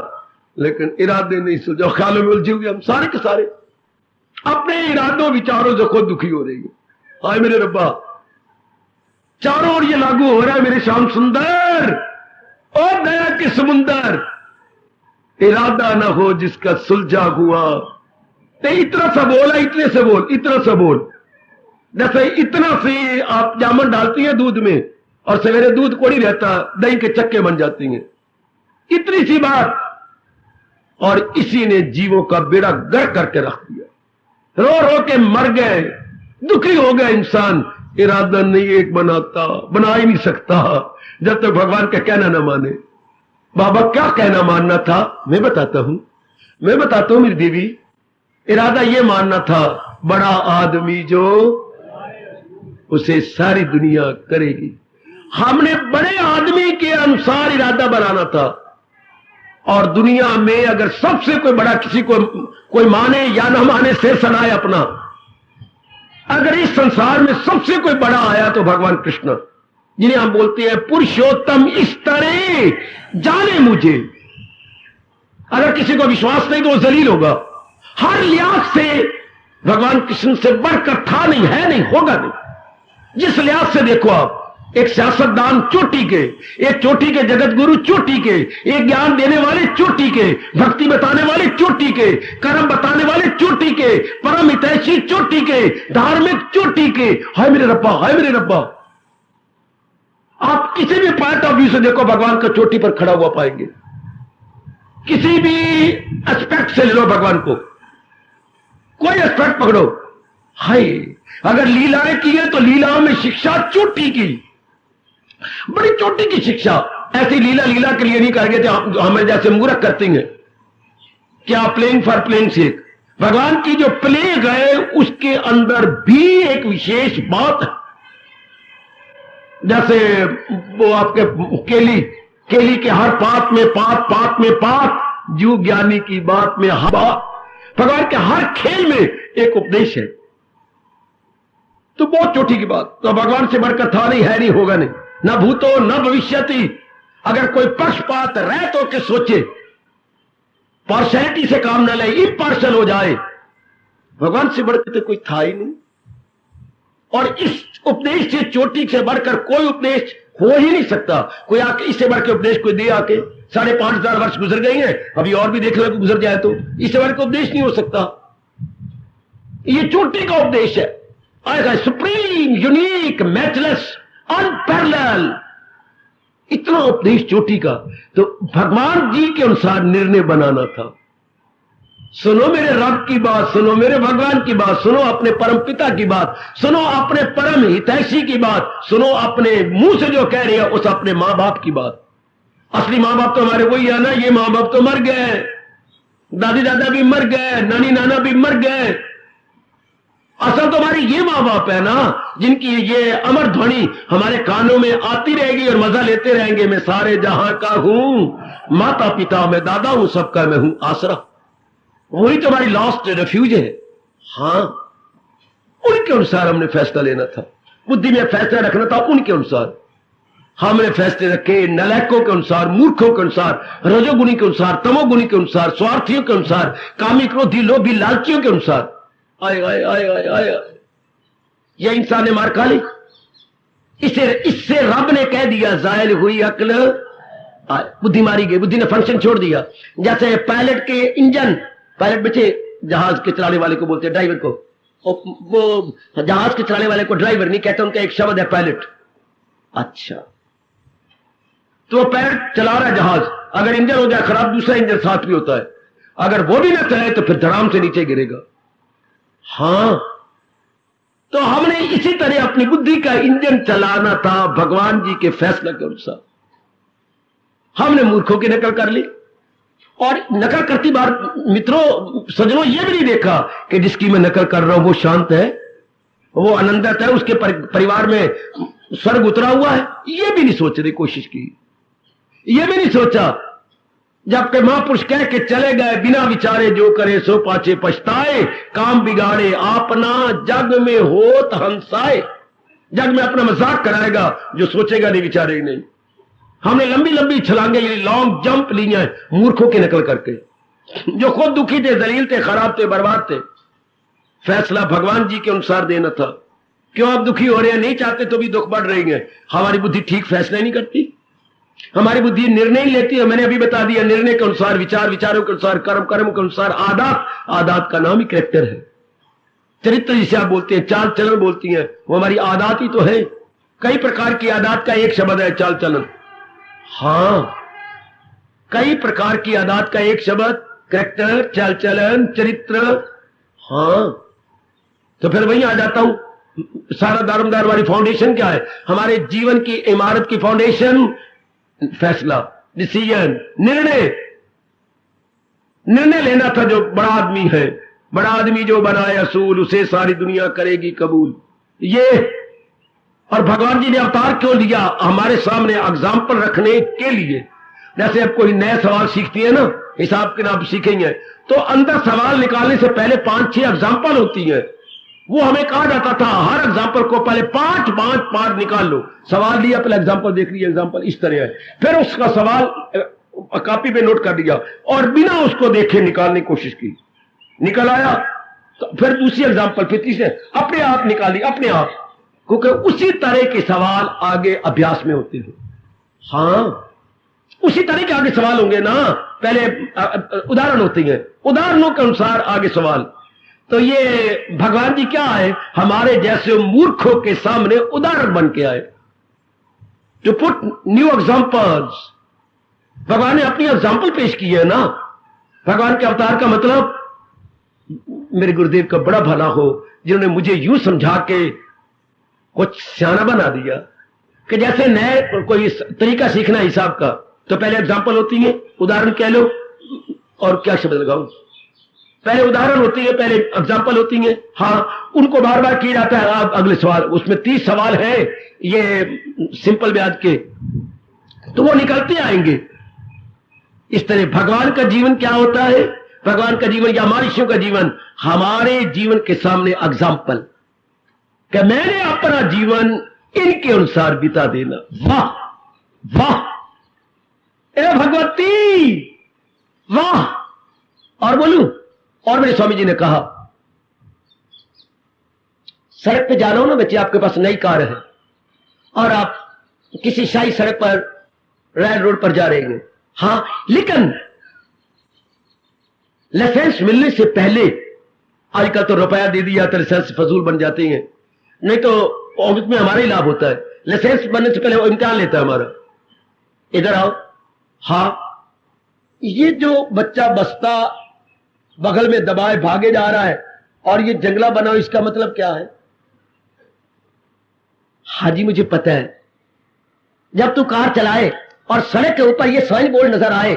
[SPEAKER 1] लेकिन इरादे नहीं सुलझो, ख्यालों में उलझे हुए हम सारे के सारे, अपने इरादों विचारों से खुद दुखी हो रही है। हाय मेरे रब्बा, चारों ओर ये लागू हो रहा है मेरे श्याम सुंदर और दया के समुंदर। इरादा ना हो जिसका सुलझा हुआ। तो इतना सा बोल है, इतने से बोल, इतना सा बोल। जैसे इतना से आप जामुन डालती हैं दूध में और सवेरे दूध कोड़ी रहता, दही के चक्के बन जाती हैं, इतनी सी बात। और इसी ने जीवों का बेड़ा गर्क करके रख दिया। रो रो के मर गए, दुखी हो गए इंसान। इरादा नहीं एक बनाता, बना ही नहीं सकता जब तक भगवान का कहना ना माने। बाबा क्या कहना मानना था? मैं बताता हूं मेरी देवी। इरादा ये मानना था, बड़ा आदमी जो उसे सारी दुनिया करेगी। हमने बड़े आदमी के अनुसार इरादा बनाना था। और दुनिया में अगर सबसे कोई बड़ा किसी को कोई माने या ना माने, सिर सनाए अपना। अगर इस संसार में सबसे कोई बड़ा आया तो भगवान कृष्ण, जिन्हें हम बोलते हैं पुरुषोत्तम इस तरह जाने मुझे। अगर किसी को विश्वास नहीं तो वो जलील होगा। हर लिहाज से भगवान कृष्ण से बढ़कर था नहीं, है नहीं, होगा नहीं। जिस लिहाज से देखो आप, एक सियासतदान चोटी के, एक चोटी के जगत गुरु चोटी के, एक ज्ञान देने वाले चोटी के, भक्ति बताने वाले चोटी के, कर्म बताने वाले चोटी के, परम हितैषी चोटी के, धार्मिक चोटी के। हाय मेरे रब्बा, हाय मेरे रब्बा। आप किसी भी पॉइंट ऑफ व्यू से देखो, भगवान का चोटी पर खड़ा हुआ पाएंगे। किसी भी एस्पेक्ट से ले लो भगवान को, कोई एस्पेक्ट पकड़ो। हाय, अगर लीलाएं की है तो लीलाओं में शिक्षा चोटी की, बड़ी चोटी की शिक्षा। ऐसी लीला लीला के लिए नहीं करेंगे तो हमें जैसे मूर्ख करते हैं, क्या प्लेइंग फॉर प्लेइंग सेक। भगवान की जो प्लेग है उसके अंदर भी एक विशेष बात है। जैसे वो आपके केली के हर पात में पात, पात में पात, जीव ज्ञानी की बात में हर बात। भगवान के हर खेल में एक उपदेश है। तो बहुत चोटी की बात। तो भगवान से बढ़कर था नहीं, है नहीं, होगा नहीं, न भूतो न भविष्यति। अगर कोई पक्षपात रह तो के सोचे, पार्शलिटी से काम न ले, इम्पार्शल हो जाए। भगवान से बढ़कर तो कोई था ही नहीं। और इस उपदेश से, चोटी से बढ़कर कोई उपदेश हो ही नहीं सकता। कोई आके इससे बढ़ के उपदेश कोई दे आके, 5,500 वर्ष गुजर गए हैं, अभी और भी देख लो कि गुजर जाए तो इससे बढ़ के उपदेश नहीं हो सकता। ये चोटी का उपदेश है। आएगा सुप्रीम, यूनिक, मैचलेस, अनपैरेलल, इतना उपदेश चोटी का। तो भगवान जी के अनुसार निर्णय बनाना था। सुनो मेरे रब की बात, सुनो मेरे भगवान की बात, सुनो अपने परम पिता की बात, सुनो अपने परम हितैषी की बात, सुनो अपने मुंह से जो कह रहे हैं उस अपने मां बाप की बात। असली मां बाप तो हमारे वही है ना। ये मां बाप तो मर गए, दादी दादा भी मर गए, नानी नाना भी मर गए। असल तो हमारी ये माँ बाप है ना, जिनकी ये अमर ध्वनि हमारे कानों में आती रहेगी और मजा लेते रहेंगे। मैं सारे जहां का हूं, माता पिता मैं दादा हूं, सबका मैं हूं आसरा। वही तो हमारी लास्ट रेफ्यूज है। हाँ, उनके अनुसार हमने फैसला लेना था, बुद्धि में फैसला रखना था उनके अनुसार। हमने फैसले रखे नलायकों के अनुसार, मूर्खों के अनुसार, रजोगुणी के अनुसार, तमोगुणी के अनुसार, स्वार्थियों के अनुसार, कामी क्रोधी लोभी लालचियों के अनुसार। आए आए आए आए आए, यह इंसान ने मार खा ली। इससे रब ने कह दिया जायल हुई अक्ल, बुद्धि मारी गई, बुद्धि ने फंक्शन छोड़ दिया। जैसे पायलट के इंजन, पायलट बच्चे जहाज के चलाने वाले को बोलते हैं ड्राइवर को, वो जहाज के चलाने वाले को ड्राइवर नहीं कहते, उनका एक शब्द है पायलट। अच्छा, तो पायलट चला रहा है जहाज, अगर इंजन हो जाए खराब दूसरा इंजन साथ भी होता है, अगर वो भी ना चले तो फिर धड़ाम से नीचे गिरेगा। हां, तो हमने इसी तरह अपनी बुद्धि का इंजन चलाना था भगवान जी के फैसले के अनुसार। हमने मूर्खों की नकल कर ली, और नकल करती बार मित्रों सज्जनों ये भी नहीं देखा कि जिसकी मैं नकल कर रहा हूं वो शांत है, वो आनंदित है, उसके परिवार में स्वर्ग उतरा हुआ है। ये भी नहीं सोचने की कोशिश की, ये भी नहीं सोचा। जबकि महापुरुष कह के चले गए, बिना विचारे जो करे सो पाछे पछताए, काम बिगाड़े अपना जग में होत हंसाए। जग में अपना मजाक कराएगा जो सोचेगा नहीं, विचारेगा नहीं। हमने लंबी लंबी छलांगे, लॉन्ग जंप ली हैं मूर्खों की नकल करके, जो खुद दुखी थे, दलील थे, खराब थे, बर्बाद थे। फैसला भगवान जी के अनुसार देना था। क्यों आप दुखी हो रहे हैं? नहीं चाहते तो भी दुख बढ़ रही है। हमारी बुद्धि ठीक फैसला नहीं करती, हमारी बुद्धि निर्णय ही लेती है। मैंने अभी बता दिया, निर्णय के अनुसार, विचार विचारों के अनुसार, कर्म कर्म के अनुसार, आदात आदात का नाम ही कैरेक्टर है। चरित्र जिसे आप बोलते हैं, चाल चलन बोलती हैं, वो हमारी आदात ही तो है। कई प्रकार की आदात का एक शब्द है चाल चलन। हां, कई प्रकार की आदात का एक शब्द कैरेक्टर, चाल चलन, चरित्र। हां, तो फिर वही आ जाता हूं, सारा दारोमदार वाली फाउंडेशन क्या है? हमारे जीवन की इमारत की फाउंडेशन फैसला, डिसीजन, निर्णय। निर्णय लेना था। जो बड़ा आदमी है, बड़ा आदमी जो बनाए असूल, उसे सारी दुनिया करेगी कबूल। ये, और भगवान जी ने अवतार क्यों लिया? हमारे सामने एग्जाम्पल रखने के लिए। जैसे अब कोई नए सवाल सीखती है ना, हिसाब किताब सीखेंगे, तो अंदर सवाल निकालने से पहले 5-6 एग्जाम्पल होती है। वो हमें कहा जाता था हर एग्जाम्पल को पहले 5 निकाल लो। सवाल लिया, पहले एग्जाम्पल देख लिया, एग्जाम्पल इस तरह है, फिर उसका सवाल कॉपी पे नोट कर दिया और बिना उसको देखे निकालने की कोशिश की, निकल आया तो फिर दूसरी एग्जाम्पल, फिर तीसरे, अपने आप निकाली, अपने आप, क्योंकि उसी तरह के सवाल आगे अभ्यास में होते हैं। हां, उसी तरह के आगे सवाल होंगे ना। पहले उदाहरण होते हैं, उदाहरणों के अनुसार आगे सवाल। तो ये भगवान जी क्या है? हमारे जैसे मूर्खों के सामने उदाहरण बन के आए, टू पुट न्यू एग्जाम्पल्स। भगवान ने अपनी एग्जाम्पल पेश की है ना। भगवान के अवतार का मतलब, मेरे गुरुदेव का बड़ा भला हो जिन्होंने मुझे यूं समझा के कुछ सियाना बना दिया कि जैसे नए कोई तरीका सीखना हिसाब का, तो पहले एग्जाम्पल होती है, उदाहरण कह लो, और क्या शब्द लगाओ, पहले उदाहरण होती है, पहले एग्जाम्पल होती है। हाँ, उनको बार बार किया जाता है। आप अगले सवाल, उसमें 30 सवाल है ये सिंपल ब्याज के, तो वो निकलते आएंगे। इस तरह भगवान का जीवन क्या होता है? भगवान का जीवन या महर्षियों का जीवन हमारे जीवन के सामने एग्जाम्पल, कि मैंने अपना जीवन इनके अनुसार बिता देना। वाह वाह, ए भगवती वाह। और बोलूं, और मेरे स्वामी जी ने कहा, सड़क पे जा रहा हो ना बच्चे, आपके पास नई कार है और आप किसी शाही सड़क पर, रेल रोड पर जा रहे हैं। हां, लेकिन लाइसेंस मिलने से पहले, आजकल तो रुपया दे दिया तो लाइसेंस फजूल बन जाते हैं, नहीं तो ऑफिस में हमारा ही लाभ होता है। लाइसेंस बनने से पहले वो इम्तिहान लेता है हमारा, इधर आओ। हां, ये जो बच्चा बस्ता बगल में दबाए भागे जा रहा है और ये जंगला बनाओ, इसका मतलब क्या है? हाजी मुझे पता है, जब तू कार चलाए और सड़क के ऊपर ये साइन बोर्ड नजर आए,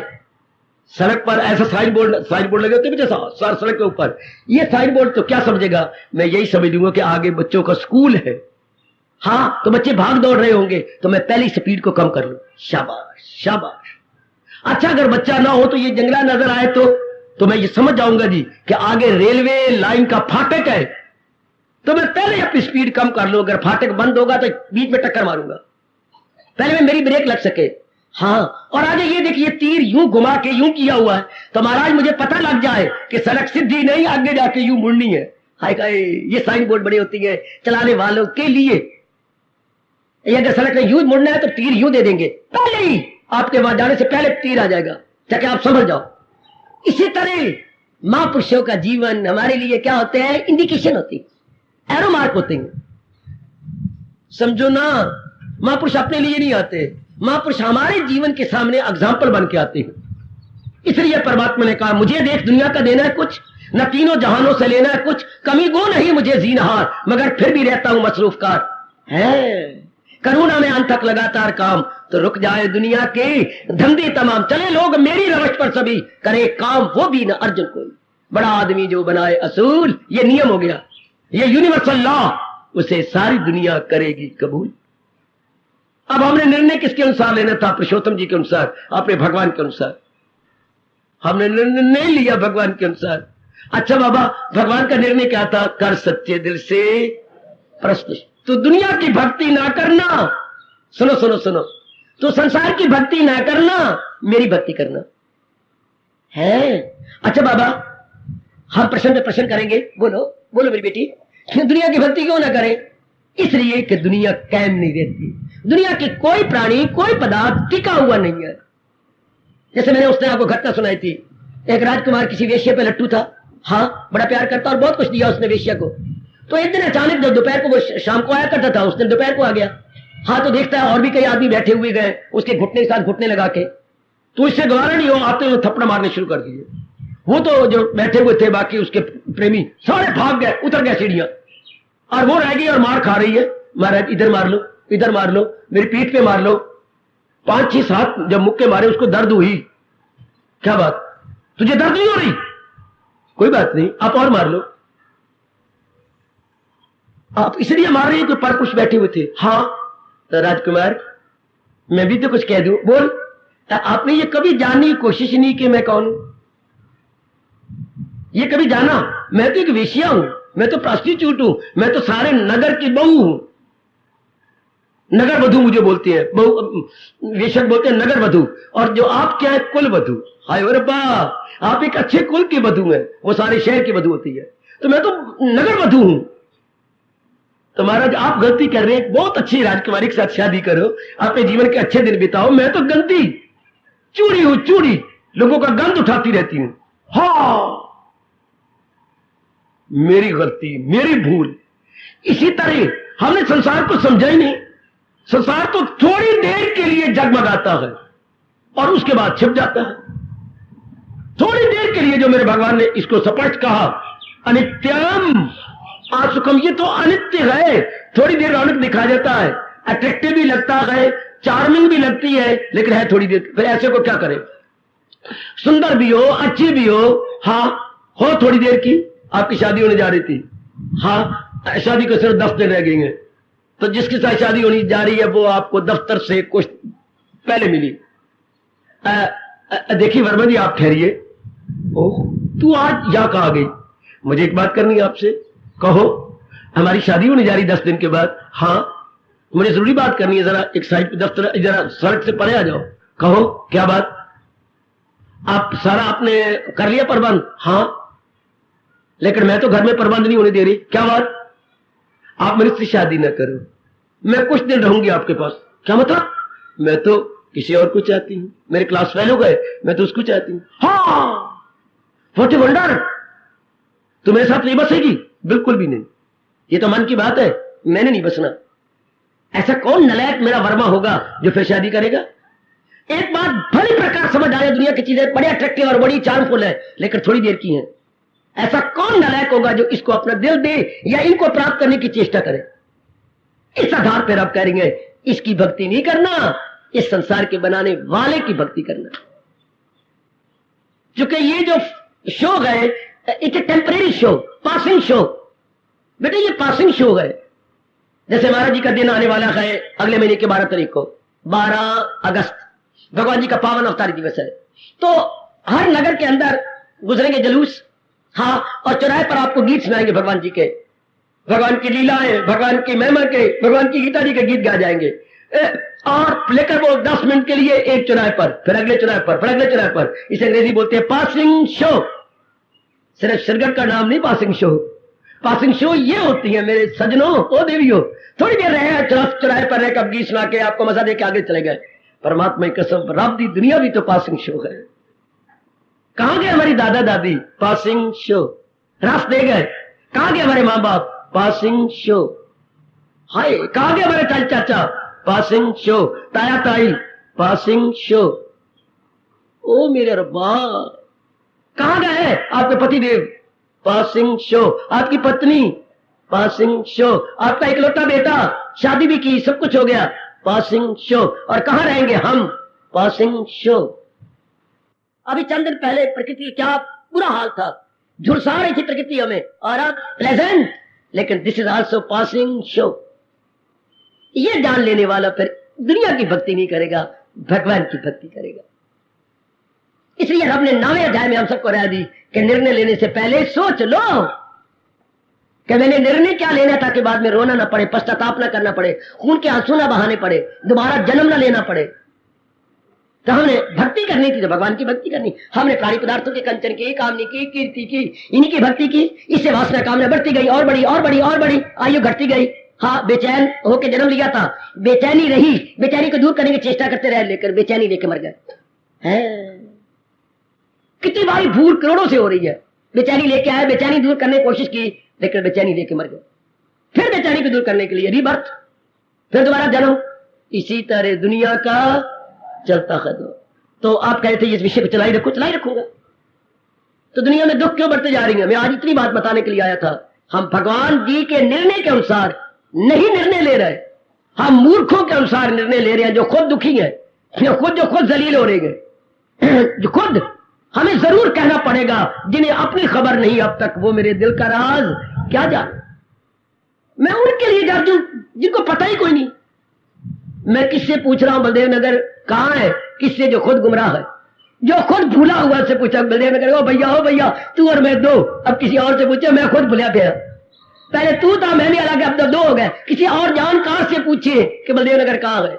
[SPEAKER 1] सड़क पर ऐसा साइन बोर्ड लगे होते हैं सड़क के ऊपर, ये साइन बोर्ड तो क्या समझेगा, मैं यही समझ लूंगा कि आगे बच्चों का स्कूल है। हाँ, तो बच्चे भाग दौड़ रहे होंगे तो मैं पहली स्पीड को कम कर लूं, शाबाश शाबाश। अच्छा, अगर बच्चा ना हो तो ये जंगला नजर आए तो मैं ये समझ जाऊंगा जी कि आगे रेलवे लाइन का फाटक है, तो मैं पहले अपनी स्पीड कम कर लूं। अगर फाटक बंद होगा तो बीच में टक्कर मारूंगा, पहले में मेरी ब्रेक लग सके। हाँ, और आगे ये देखिए तीर यूं घुमा के यूं किया हुआ है, तो महाराज मुझे पता लग जाए कि सड़क सीधी नहीं, आगे जाके यूं मुड़नी है। हाय हाय, ये साइन बोर्ड बड़ी होती है चलाने वालों के लिए। ये अगर सड़क में यूं मुड़ना है तो तीर यूं दे देंगे, पहले ही आपके वहां जाने से पहले तीर आ जाएगा, ताकि आप समझ जाओ। इसी तरह महापुरुषों का जीवन हमारे लिए क्या होते हैं, इंडिकेशन होती है, एरो मार्क होते हैं। समझो ना, महापुरुष अपने लिए नहीं आते, महापुरुष हमारे जीवन के सामने एग्जाम्पल बन के आते हैं। इसलिए परमात्मा ने कहा, मुझे देख दुनिया का देना है कुछ, न तीनों जहानों से लेना है कुछ, कमी गो नहीं मुझे जीनहार, मगर फिर भी रहता हूं मसरूफकार है। करुणा में अंत तक लगातार काम, तो रुक जाए दुनिया के धंधे तमाम, चले लोग मेरी रवश पर सभी, करे काम वो भी न अर्जुन कोई, बड़ा आदमी जो बनाए असूल, ये नियम हो गया, ये यूनिवर्सल लॉ, उसे सारी दुनिया करेगी कबूल। अब हमने निर्णय किसके अनुसार लेना था, पुरुषोत्तम जी के अनुसार, अपने भगवान के अनुसार। हमने निर्णय नहीं लिया भगवान के अनुसार। अच्छा बाबा, भगवान का निर्णय क्या था, कर सच्चे दिल से प्रश्न, तो दुनिया की भक्ति ना करना, सुनो सुनो सुनो, तो संसार की भक्ति ना करना, मेरी भक्ति करना है। अच्छा बाबा, हम प्रश्न पे प्रश्न करेंगे, बोलो बोलो मेरी बेटी, दुनिया की भक्ति क्यों ना करें, इसलिए कि दुनिया कायम नहीं रहती, दुनिया की कोई प्राणी कोई पदार्थ टिका हुआ नहीं है। जैसे मैंने उसने आपको घटना सुनाई थी, एक राजकुमार किसी वेश्या पे लट्टू था, हाँ बड़ा प्यार करता और बहुत कुछ दिया उसने वेश्या को। तो एक दिन अचानक जब दोपहर को, वो शाम को आया करता था, उसने दोपहर को आ गया, हाँ तो देखता है और भी कई आदमी बैठे हुए गए उसके घुटने के साथ घुटने लगा के, तो इससे गवारा नहीं हो, आते हुए थप्पड़ मारने शुरू कर दिए। वो तो जो बैठे हुए थे बाकी उसके प्रेमी सारे भाग गए, उतर गए सीढ़ियां, और वो रह गई और मार खा रही है, महाराज इधर मार लो इधर मार लो, मेरी पीठ पे मार लो। 5-6 7 जब मुक्के मारे उसको दर्द हुई, क्या बात तुझे दर्द नहीं हो रही, कोई बात नहीं आप और मार लो। आप इसलिए मार रहे हैं कि परपुरुष बैठे हुए थे, हाँ तो राजकुमार मैं भी तो कुछ कह दूं, बोल। आपने ये कभी जानने की कोशिश नहीं कि मैं कौन हूं, ये कभी जाना, मैं तो एक वेश्या हूं, मैं तो प्रोस्टिट्यूट हूं, मैं तो सारे नगर की बहू हूं, नगर वधु मुझे बोलते हैं, बहु वेश्या बोलते हैं नगर वधु, और जो आप क्या है कुल वधु। हाय और आप एक अच्छे कुल की वधु हैं, वो सारे शहर की वधु होती है, तो मैं तो नगर वधु हूं। तो महाराज आप गलती कर रहे हैं, बहुत अच्छी राजकुमारी के साथ शादी करो, अपने जीवन के अच्छे दिन बिताओ, मैं तो गंदी चूड़ी हूं, चूड़ी लोगों का गंद उठाती रहती हूं। हाँ मेरी गलती, मेरी भूल। इसी तरह हमने संसार को समझा ही नहीं, संसार तो थोड़ी देर के लिए जगमगाता है और उसके बाद छिप जाता है, थोड़ी देर के लिए, जो मेरे भगवान ने इसको स्पष्ट कहा, अनित्यम आसुकम, ये तो अनित्य है, थोड़ी देर रौनक दिखा जाता है, अट्रैक्टिव भी लगता है, चार्मिंग भी लगती है, लेकिन है थोड़ी देर, फिर ऐसे को क्या करें, सुंदर भी हो अच्छी भी हो, हाँ हो थोड़ी देर की। आपकी शादी होने जा रही थी, हाँ शादी को सिर्फ 10 दिन रह गए हैं, तो जिसके साथ शादी होनी जा रही है वो आपको दफ्तर से कुछ पहले मिली, देखिए वर्मा जी आप ठहरिए, ओह तू आज यहां कहां गई, मुझे एक बात करनी है आपसे, कहो। हमारी शादी होने जा रही 10 दिन के बाद, हाँ मुझे जरूरी बात करनी है, जरा एक साइड पे दफ्तर, जरा सड़क से परे आ जाओ, कहो क्या बात, आप सारा आपने कर लिया प्रबंध, हाँ लेकिन मैं तो घर में प्रबंध नहीं होने दे रही, क्या बात, आप मेरे से शादी ना करो, मैं कुछ दिन रहूंगी आपके पास, क्या मतलब, मैं तो किसी और को चाहती हूं, मेरे क्लास फेल हो गए, मैं तो उसको चाहती हूं। हाँ व्हाट ए वंडर, तू मेरे साथ नहीं बसेगी, बिल्कुल भी नहीं, ये तो मन की बात है, मैंने नहीं बसना। ऐसा कौन नलायक मेरा वर्मा होगा जो फिर शादी करेगा। एक बात भली प्रकार समझ आया, दुनिया की चीजें बड़ी अट्रैक्टिव और बड़ी चार्मफुल है, लेकिन थोड़ी देर की है। ऐसा कौन नलायक होगा जो इसको अपना दिल दे या इनको प्राप्त करने की चेष्टा करे। इस आधार पर आप कहेंगे इसकी भक्ति नहीं करना, इस संसार के बनाने वाले की भक्ति करना। क्योंकि ये जो शो है it's a temporary show, passing show. बेटा ये पासिंग शो है। जैसे महाराज जी का दिन आने वाला है अगले महीने की 12 तारीख को, 12 अगस्त भगवान जी का पावन अवतारी दिवस है। तो हर नगर के अंदर गुजरेंगे जुलूस, हाँ, और चौराहे पर आपको गीत सुनाएंगे भगवान जी के, भगवान की लीलाएं, भगवान की महिमा के, भगवान की गीता जी के गीत गा जाएंगे। और लेकर वो 10 मिनट के लिए एक चौराहे पर, फिर अगले चौराहे पर, फिर अगले चौराहे पर। इसे अंग्रेजी बोलते हैं पासिंग शो। सिर्फ शिरगढ़ का नाम नहीं पासिंग शो। पासिंग शो ये होती है मेरे सजनों, ओ देवियों, थोड़ी देर रहे चौराहे पर रहकर गीत सुना के आपको मजा दे के आगे चले गए। परमात्मा की कसम, रब दी दुनिया भी तो पासिंग शो है। कहां गए हमारी दादा दादी? Passing show. रास दे गए। कहां गए हमारे मां बाप? Passing show. हाय, कहां गए हमारे चाचा चाचा? Passing show. ताया ताई? Passing show. ओ मेरे रब्बा, कहां गए आपके पतिदेव? Passing show. आपकी पत्नी? Passing show. आपका इकलौता बेटा, शादी भी की, सब कुछ हो गया, पासिंग शो। और कहां रहेंगे हम? Passing show. अभी चंद दिन पहले प्रकृति क्या बुरा हाल था, झुलसा रही थी प्रकृति हमें, और अब प्लेजेंट। लेकिन this is also passing show. ये जान लेने वाला फिर दुनिया की भक्ति नहीं करेगा, भगवान की भक्ति करेगा। इसलिए रब ने 9वें अध्याय में हम सबको राय दी कि निर्णय लेने से पहले सोच लो कि मैंने निर्णय क्या लेना, ताकि बाद में रोना ना पड़े, पश्चाताप ना करना पड़े, खून के आंसू ना बहाने पड़े, दोबारा जन्म ना लेना पड़े। तो हमने भक्ति करनी थी, तो भगवान की भक्ति करनी। हमने प्राणी पदार्थों के कंचन की, कामनी की, कीर्ति की, इन्हीं की भक्ति की। इससे वासना कामना बढ़ती गई, और बड़ी और बड़ी और बड़ी, आयु घटती गई। हाँ, बेचैन होके जन्म लिया था, बेचैनी रही, बेचैनी को दूर करने की चेष्टा करते रहे, लेकर बेचैनी लेके मर गए हैं। कितनी बारी भूल करोड़ों से हो रही है। बेचैनी लेके आए, बेचैनी दूर करने की कोशिश की, लेकिन बेचैनी लेके मर गए। फिर बेचैनी को दूर करने के लिए रीबर्थ, फिर दोबारा जन्म। इसी तरह दुनिया का चलता है। तो आप कहते इस विषय को चलाई रखो, चलाई रखूंगा। तो दुनिया में दुख क्यों बढ़ते जा रही है? मैं आज इतनी बात बताने के लिए आया था। हम भगवान जी के निर्णय के अनुसार नहीं निर्णय ले रहे, हम मूर्खों के अनुसार निर्णय ले रहे हैं, जो खुद दुखी है, जो खुद जलील हो रहे हैं, जो खुद हमें जरूर कहना पड़ेगा, जिन्हें अपनी खबर नहीं अब तक, वो मेरे दिल का राज क्या जाने। मैं उनके लिए जादू जिनको पता ही कोई नहीं। मैं किससे पूछ रहा हूं बलदेव नगर कहां है? किससे? जो खुद गुमराह है, जो खुद भूला हुआ से पूछा बलदेव नगर, ओ भैया तू और मैं दो। अब किसी और से पूछे, मैं खुद भूला गया। पहले तू था, मैं भी अलग, अब तो दो हो गए। किसी और जानकार से पूछिए कि बलदेव नगर कहां है।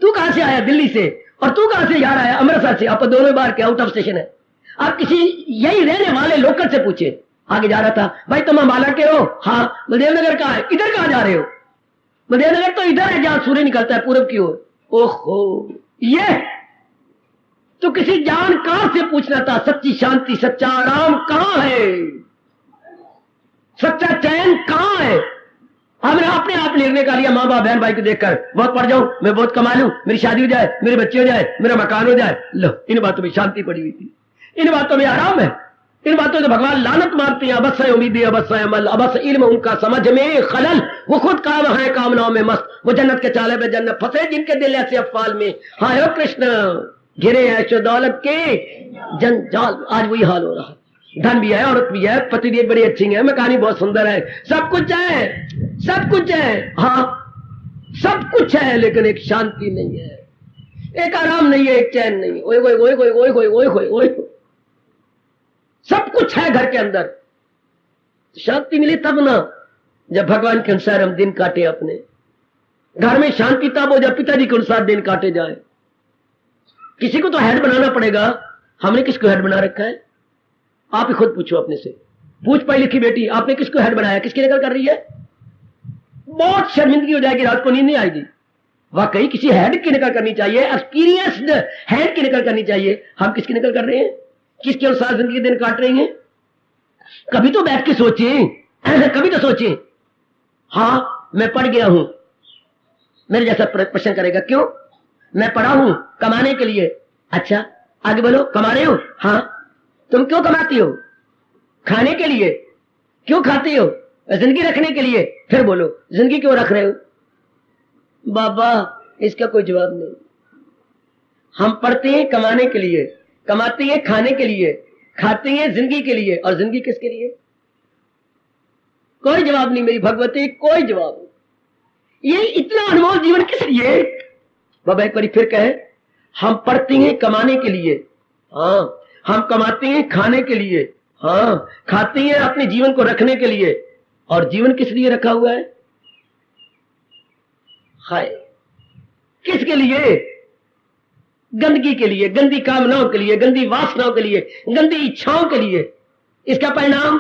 [SPEAKER 1] तू कहां से आया? दिल्ली से। और तू कहां से जा रहा है? अमृतसर से। आप दोनों बार के आउट ऑफ स्टेशन है। आप किसी यही रहने वाले लोकल से पूछे। आगे जा रहा था, भाई तुम अम्बाला के हो? हाँ। बलदेव नगर कहां है? इधर कहां जा रहे हो? बलदेव नगर तो इधर है जहां सूर्य निकलता है पूरब की ओर। ओहो, ये तो किसी जानकार से पूछना था। सच्ची शांति, सच्चा आराम कहां है? सच्चा चैन कहां है? हमने अपने आप निर्णय कर लिया, माँ बाप बहन भाई को देखकर, बहुत पढ़ जाऊं, मैं बहुत कमा लूं, मेरी शादी हो जाए, मेरे बच्चे हो जाए, मेरा मकान हो जाए। लो, इन बातों में शांति पड़ी हुई थी, इन बातों में आराम है। इन बातों से भगवान लानत मारते हैं। अबस है उम्मीदें, अबस है अमल, अबस इल्म, उनका समझ में खलल। वो खुद काम है कामनाओं में मस्त, वो जन्नत के चाले में जन्नत फंसे जिनके दिल ऐसे अफाल में। हाय हो कृष्ण, घिरे ऐशो दौलत के जंजाल। आज वही हाल हो रहा है। धन भी है, औरत भी है, पतिदेव बड़ी अच्छी है, मकानी बहुत सुंदर है, सब कुछ है, सब कुछ है। हाँ, सब कुछ है, लेकिन एक शांति नहीं है, एक आराम नहीं है, एक चैन नहीं है। ओए ओए ओए ओए ओए ओए ओए ओए, सब कुछ है घर के अंदर। शांति मिले तब ना, जब भगवान के अनुसार हम दिन काटे अपने घर में। शांति तब हो जब पिताजी के अनुसार दिन काटे जाए। किसी को तो हेड बनाना पड़ेगा। हमने किसको हेड बना रखा है? आप ही खुद पूछो अपने से। पूछ पढ़ी लिखी बेटी, आपने किसको हेड बनाया? किसकी नकल कर रही है? बहुत शर्मिंदगी हो जाएगी, रात को नींद नहीं आएगी। वाकई किसी हेड की नकल करनी चाहिए, एक्सपीरियंस्ड हेड की नकल करनी चाहिए। हम किसकी नकल कर रहे हैं? किसके अनुसार जिंदगी दिन काट रहे हैं? कभी तो बैठ के सोचिए, कभी तो सोचिए। हाँ, मैं पढ़ गया हूं, मेरे जैसा प्रश्न करेगा। क्यों? मैं पढ़ा हूं कमाने के लिए। अच्छा, आगे बोलो। कमा रहे हो? हाँ। तुम क्यों कमाती हो? खाने के लिए। क्यों खाती हो? जिंदगी रखने के लिए। फिर बोलो, जिंदगी क्यों रख रहे हो? बाबा, इसका कोई जवाब नहीं। हम पढ़ते हैं कमाने के लिए, कमाते हैं खाने के लिए, खाती हैं जिंदगी के लिए, और जिंदगी किसके लिए? कोई जवाब नहीं मेरी भगवती, कोई जवाब नहीं। ये इतना अनमोल जीवन किस लिए? बाबा एक बार फिर कहे, हम पढ़ते हैं कमाने के लिए, हाँ, हम कमाते हैं खाने के लिए, हाँ, खाते हैं अपने जीवन को रखने के लिए, और जीवन किस लिए रखा हुआ है? हाय, किसके लिए? गंदगी के लिए, गंदी कामनाओं के लिए, गंदी वासनाओं के लिए, गंदी इच्छाओं के लिए। इसका परिणाम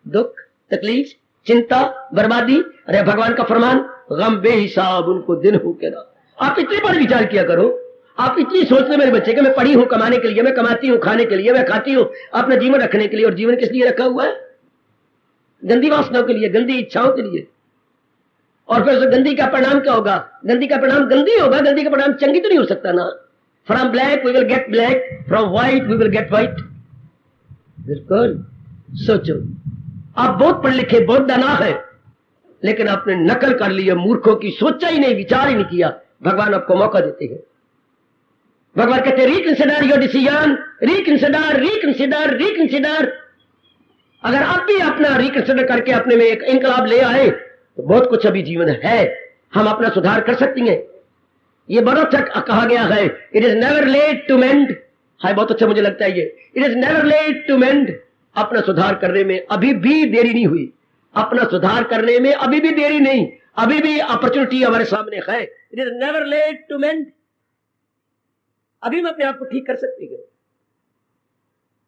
[SPEAKER 1] दुख, तकलीफ, चिंता, बर्बादी। अरे भगवान का फरमान, गम बेहिसाब उनको दिन हो के ना। आप इतनी बार विचार किया करो, आप इतनी सोचते मेरे बच्चे कि मैं पढ़ी हूं कमाने के लिए, मैं कमाती हूं खाने के लिए, मैं खाती हूं अपना जीवन रखने के लिए, और जीवन किस लिए रखा हुआ है? गंदी वासनाओं के लिए, गंदी इच्छाओं के लिए। और फिर गंदी का परिणाम क्या होगा? गंदी का परिणाम गंदी होगा, गंदी का परिणाम चंगी तो नहीं हो सकता ना। From black we will get black, from white we will get white. बिल्कुल सोचो, आप बहुत पढ़ लिखे, बहुत दाना है, लेकिन आपने नकल कर ली है मूर्खों की, सोचा ही नहीं, विचार ही नहीं किया। भगवान आपको मौका देते हैं। भगवान कहते हैं reconsider your decision, reconsider, reconsider, reconsider. अगर आप भी अपना रिकंसिडर करके अपने में एक इनकलाब ले आए तो बहुत कुछ अभी जीवन है, हम अपना सुधार कर सकती हैं। ये बड़ा अच्छा कहा गया है, it is never late to mend. हाय, बहुत अच्छा मुझे लगता है ये, it is never late to mend. अपना सुधार करने में अभी भी देरी नहीं हुई, अपना सुधार करने में अभी भी देरी नहीं, अभी भी अपॉर्चुनिटी हमारे सामने है। It is never late to mend. अभी मैं अपने आप को ठीक कर सकती हूँ।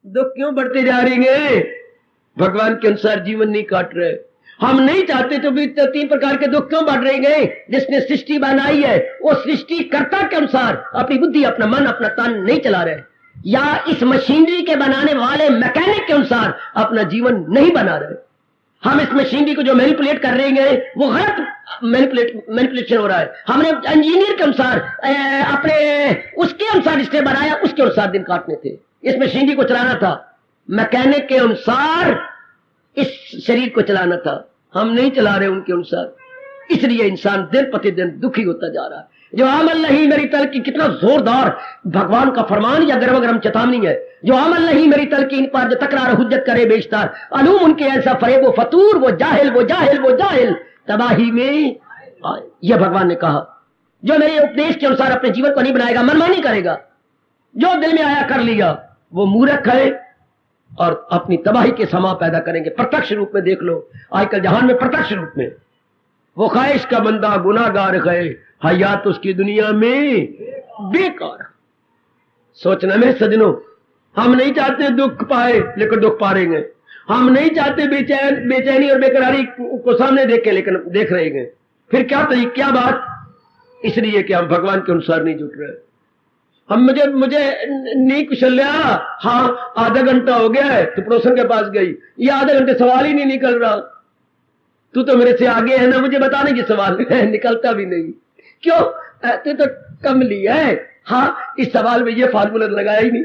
[SPEAKER 1] दुख क्यों बढ़ते जा रही है? भगवान के अनुसार जीवन नहीं काट रहे। हम नहीं चाहते तो भी तो 3 प्रकार के दुख क्यों बढ़ रहे हैं? जिसने सृष्टि बनाई है वो सृष्टिकर्ता के अनुसार अपनी बुद्धि, अपना मन, अपना तन नहीं चला रहे, या इस मशीनरी के बनाने वाले मैकेनिक के अनुसार अपना जीवन नहीं बना रहे। हम इस मशीनरी को जो मैनिपुलेट कर रहे हैं वो गलत मैनिपुलेशन हो रहा है। हमने इंजीनियर के अनुसार अपने उसके अनुसार इसने बनाया, उसके अनुसार दिन काटने थे, इस मशीनरी को चलाना था, मैकेनिक के अनुसार इस शरीर को चलाना था। हम नहीं चला रहे उनके अनुसार, इसलिए इंसान दिन प्रतिदिन दुखी होता जा रहा है। जो अमल नहीं मेरी तल की, कितना जोरदार भगवान का फरमान या गरम गरम चेतावनी है। जो अमल नहीं मेरी तल की, इन पर जो तकरार हुज्जत करे बेशतार, अलूम उनके ऐसा फरेब व फतूर, वो जाहिल, वो जाहिल, वो जाहिल, तबाही में आए। यह भगवान ने कहा। जो मेरे उपदेश के अनुसार अपने जीवन को नहीं बनाएगा, मनमानी करेगा, जो दिल में आया कर लिया, वो मूर्ख है और अपनी तबाही के समा पैदा करेंगे। प्रत्यक्ष रूप में देख लो, आजकल जहान में प्रत्यक्ष रूप में वो ख्वाहिश का बंदा गुनाहगार है, हयात उसकी दुनिया में बेकार। सोचना में सजनों, हम नहीं चाहते दुख पाए, लेकिन दुख पा रहे हैं। हम नहीं चाहते बेचैनी और बेकरारी को सामने देखे, लेकिन देख रहे हैं। फिर क्या तरीका, क्या बात? इसलिए कि हम भगवान के अनुसार नहीं जुट रहे। हम मुझे नहीं कुशल्या, हाँ आधा घंटा हो गया है तो पड़ोसन के पास गई, ये आधे घंटे सवाल ही नहीं निकल रहा। तू तो मेरे से आगे है ना, मुझे बताने की सवाल है, निकलता भी नहीं। क्यों? तू तो कम लिया है। हाँ, इस सवाल में ये फार्मूला लगाया ही नहीं।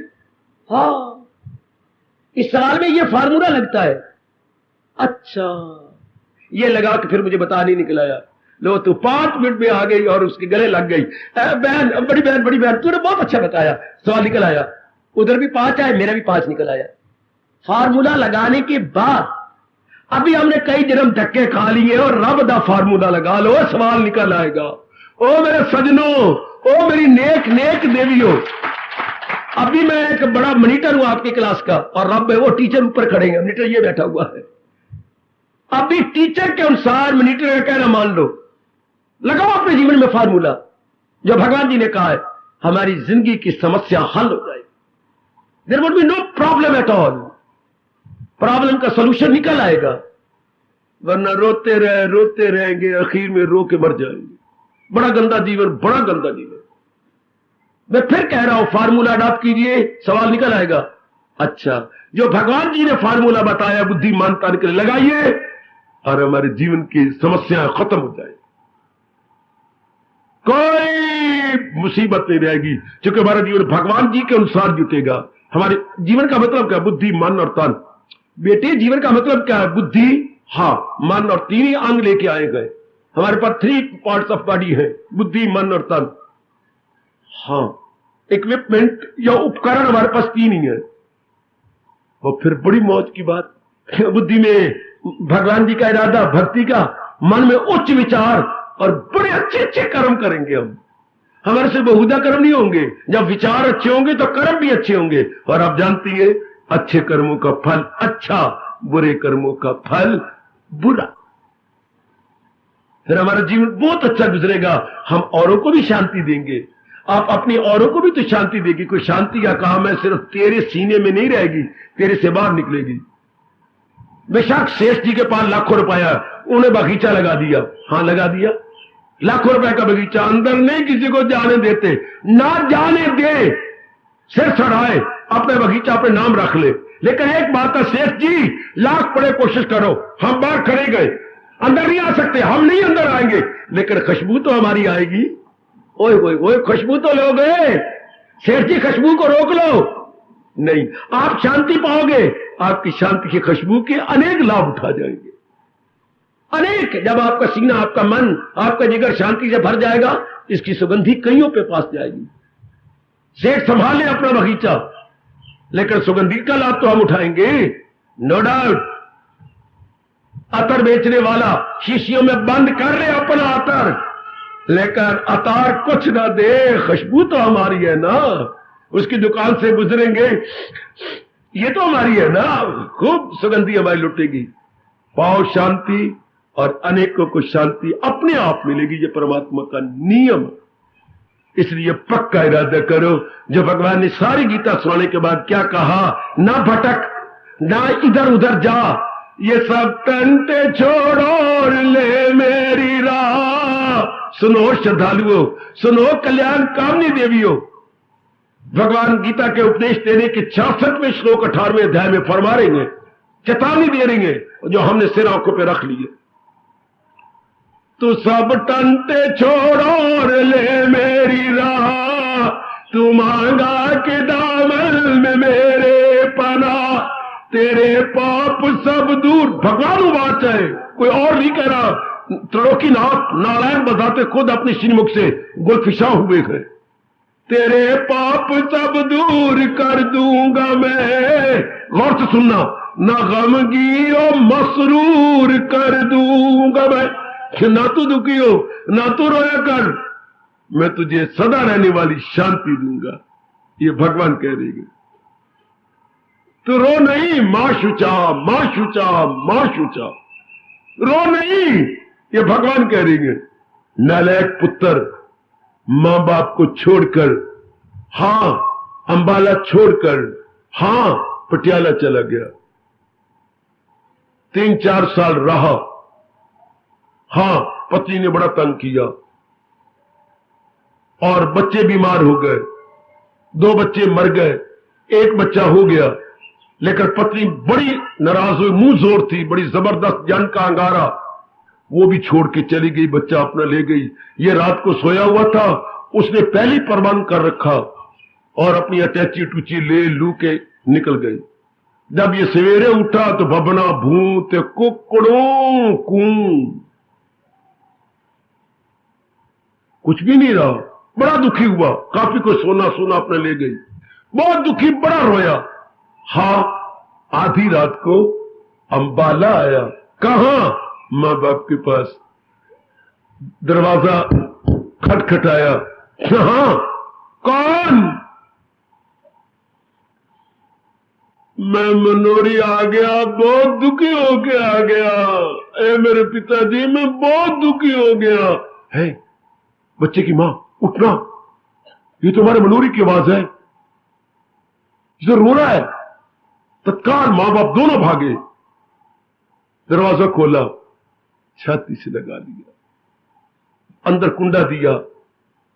[SPEAKER 1] हाँ, इस सवाल में ये फार्मूला लगता है। अच्छा, ये लगा के फिर मुझे बता नहीं निकलाया। लो, तू 5 मिनट में आ गई और उसके गले लग गई। बहन, बड़ी बहन, तूने बहुत अच्छा बताया, सवाल निकल आया। उधर भी 5 आए, मेरा भी 5 निकल आया। फार्मूला लगाने के बाद अभी हमने कई जन्म धक्के खा लिए, और रब दा फार्मूला लगा लो, सवाल निकल आएगा। ओ मेरे सजनों, ओ मेरी नेक नेक देवियों, अभी मैं एक बड़ा मॉनिटर हूं आपकी क्लास का, और रब है वो टीचर ऊपर खड़े हैं, मॉनिटर ये बैठा हुआ है। अभी टीचर के अनुसार मॉनिटर का कहना मान लो, लगाओ अपने जीवन में फार्मूला जो भगवान जी ने कहा है, हमारी जिंदगी की समस्या हल हो जाएगी। There would be no problem at all. Problem का सॉल्यूशन निकल आएगा, वरना रोते रहेंगे, आखिर में रो के मर जाएंगे। बड़ा गंदा जीवन, बड़ा गंदा जीवन। मैं फिर कह रहा हूं, फार्मूला अडॉप्ट कीजिए, सवाल निकल आएगा। अच्छा, जो भगवान जी ने फार्मूला बताया बुद्धिमानता के लिए लगाइए, और हमारे जीवन की समस्याएं खत्म हो जाए, कोई मुसीबत नहीं रहेगी, क्योंकि हमारा जीवन भगवान जी के अनुसार जुटेगा। हमारे जीवन का मतलब क्या? बुद्धि, मन और तन। बेटे, जीवन का मतलब क्या है? बुद्धि, हाँ, मन और 3 ही अंग लेके आए गए। हमारे पास 3 पार्ट्स ऑफ बॉडी है, बुद्धि, मन और तन। हाँ, इक्विपमेंट या उपकरण हमारे पास 3 ही है।
[SPEAKER 2] और फिर बड़ी मौज की बात, बुद्धि में भगवान जी का इरादा, भक्ति का, मन में उच्च विचार और बड़े अच्छे अच्छे कर्म करेंगे हम। हमारे से बहुधा कर्म नहीं होंगे। जब विचार अच्छे होंगे तो कर्म भी अच्छे होंगे। और आप जानती है, अच्छे कर्मों का फल अच्छा, बुरे कर्मों का फल बुरा। फिर हमारा जीवन बहुत अच्छा गुजरेगा। हम औरों को भी शांति देंगे। आप अपनी औरों को भी तो शांति देगी। कोई शांति का काम है सिर्फ तेरे सीने में नहीं रहेगी, तेरे से बाहर निकलेगी। बेशक शेष जी के पास लाखों रुपया, उन्हें बगीचा लगा दिया, हाँ लगा दिया, लाखों रुपए का बगीचा, अंदर नहीं किसी को जाने देते, ना जाने दे, सिर चढ़ाए, अपने बगीचा अपने नाम रख ले। लेकिन एक बात है शेष जी, लाख पड़े कोशिश करो, हम बाहर खड़े गए, अंदर नहीं आ सकते, हम नहीं अंदर आएंगे, लेकिन खुशबू तो हमारी आएगी। ओए ओए ओए, खुशबू तो लोगे। शेष जी खुशबू को रोक लो, नहीं, आप शांति पाओगे। आपकी शांति की खुशबू के अनेक लाभ उठा जाएंगे, अनेक। जब आपका सीना, आपका मन, आपका जिगर शांति से भर जाएगा, इसकी सुगंधी कईयों पे पास जाएगी। सेठ संभाले अपना बगीचा, लेकिन सुगंधी का लाभ तो हम उठाएंगे, नो डाउट। अतर बेचने वाला शीशियों में बंद कर ले अपना अतर, लेकिन अतार कुछ ना दे, खुशबू तो हमारी है ना। उसकी दुकान से गुजरेंगे, ये तो हमारी है ना, खूब सुगंधी हमारी लुटेगी। पाओ शांति और अनेकों को शांति अपने आप मिलेगी। ये परमात्मा का नियम। इसलिए पक्का इरादा करो। जो भगवान ने सारी गीता सुनाने के बाद क्या कहा, ना भटक, ना इधर उधर जा, ये सब टंटे छोड़ो और ले मेरी राह। सुनो श्रद्धालुओं, सुनो कल्याण कामनी देवियों, भगवान गीता के उपदेश देने के 66वें श्लोक 18वें अध्याय में फरमा रहेंगे, चेतावनी दे रहेंगे, जो हमने सिर आंखों पे रख लिए। तू सब टंटे छोड़ो और ले मेरी राह, तू मांगा के दामन में मेरे पना, तेरे पाप सब दूर। भगवान बात है, कोई और नहीं कह रहा। त्रिलोकीनाथ नारायण बताते खुद अपने श्रीमुख से, गुलफिशा हुए गए, तेरे पाप सब दूर कर दूंगा मैं। गौर से सुनना, ना गमगी और मसरूर कर दूंगा मैं। ना तू दुखी हो, ना तू रोया कर, मैं तुझे सदा रहने वाली शांति दूंगा। ये भगवान कह रहे हैं। तू रो नहीं, मां शुचा, मां शुचा, मां शुचा, रो नहीं, ये भगवान कह रहे हैं। नालायक पुत्र मां बाप को छोड़कर, हां अंबाला छोड़कर, हां पटियाला चला गया, 3-4 साल रहा, हां पति ने बड़ा तंग किया और बच्चे बीमार हो गए, 2 बच्चे मर गए, 1 बच्चा हो गया, लेकिन पत्नी बड़ी नाराज हुई, मुंह जोर थी, बड़ी जबरदस्त जन का अंगारा, वो भी छोड़ के चली गई, बच्चा अपना ले गई। ये रात को सोया हुआ था, उसने पहले प्रबंध कर रखा और अपनी अटैची टूची ले लू के निकल गई। जब ये सवेरे उठा तो भवना भूत कुकड़ों कूं, कुछ भी नहीं रहा, बड़ा दुखी हुआ, काफी को सोना सोना अपने ले गई, बहुत दुखी, बड़ा रोया। हाँ, आधी रात को अंबाला आया, कहां, मां बाप के पास, दरवाजा खटखटाया, हाँ कौन, मैं मनोरी आ गया, बहुत दुखी होके आ गया, ए मेरे पिताजी मैं बहुत दुखी हो गया है। बच्चे की मां, उठना, ये तुम्हारे मनोरी की आवाज है, इसे रो रहा है। तत्काल मां बाप दोनों भागे, दरवाजा खोला, छाती से लगा लिया, अंदर कुंडा दिया,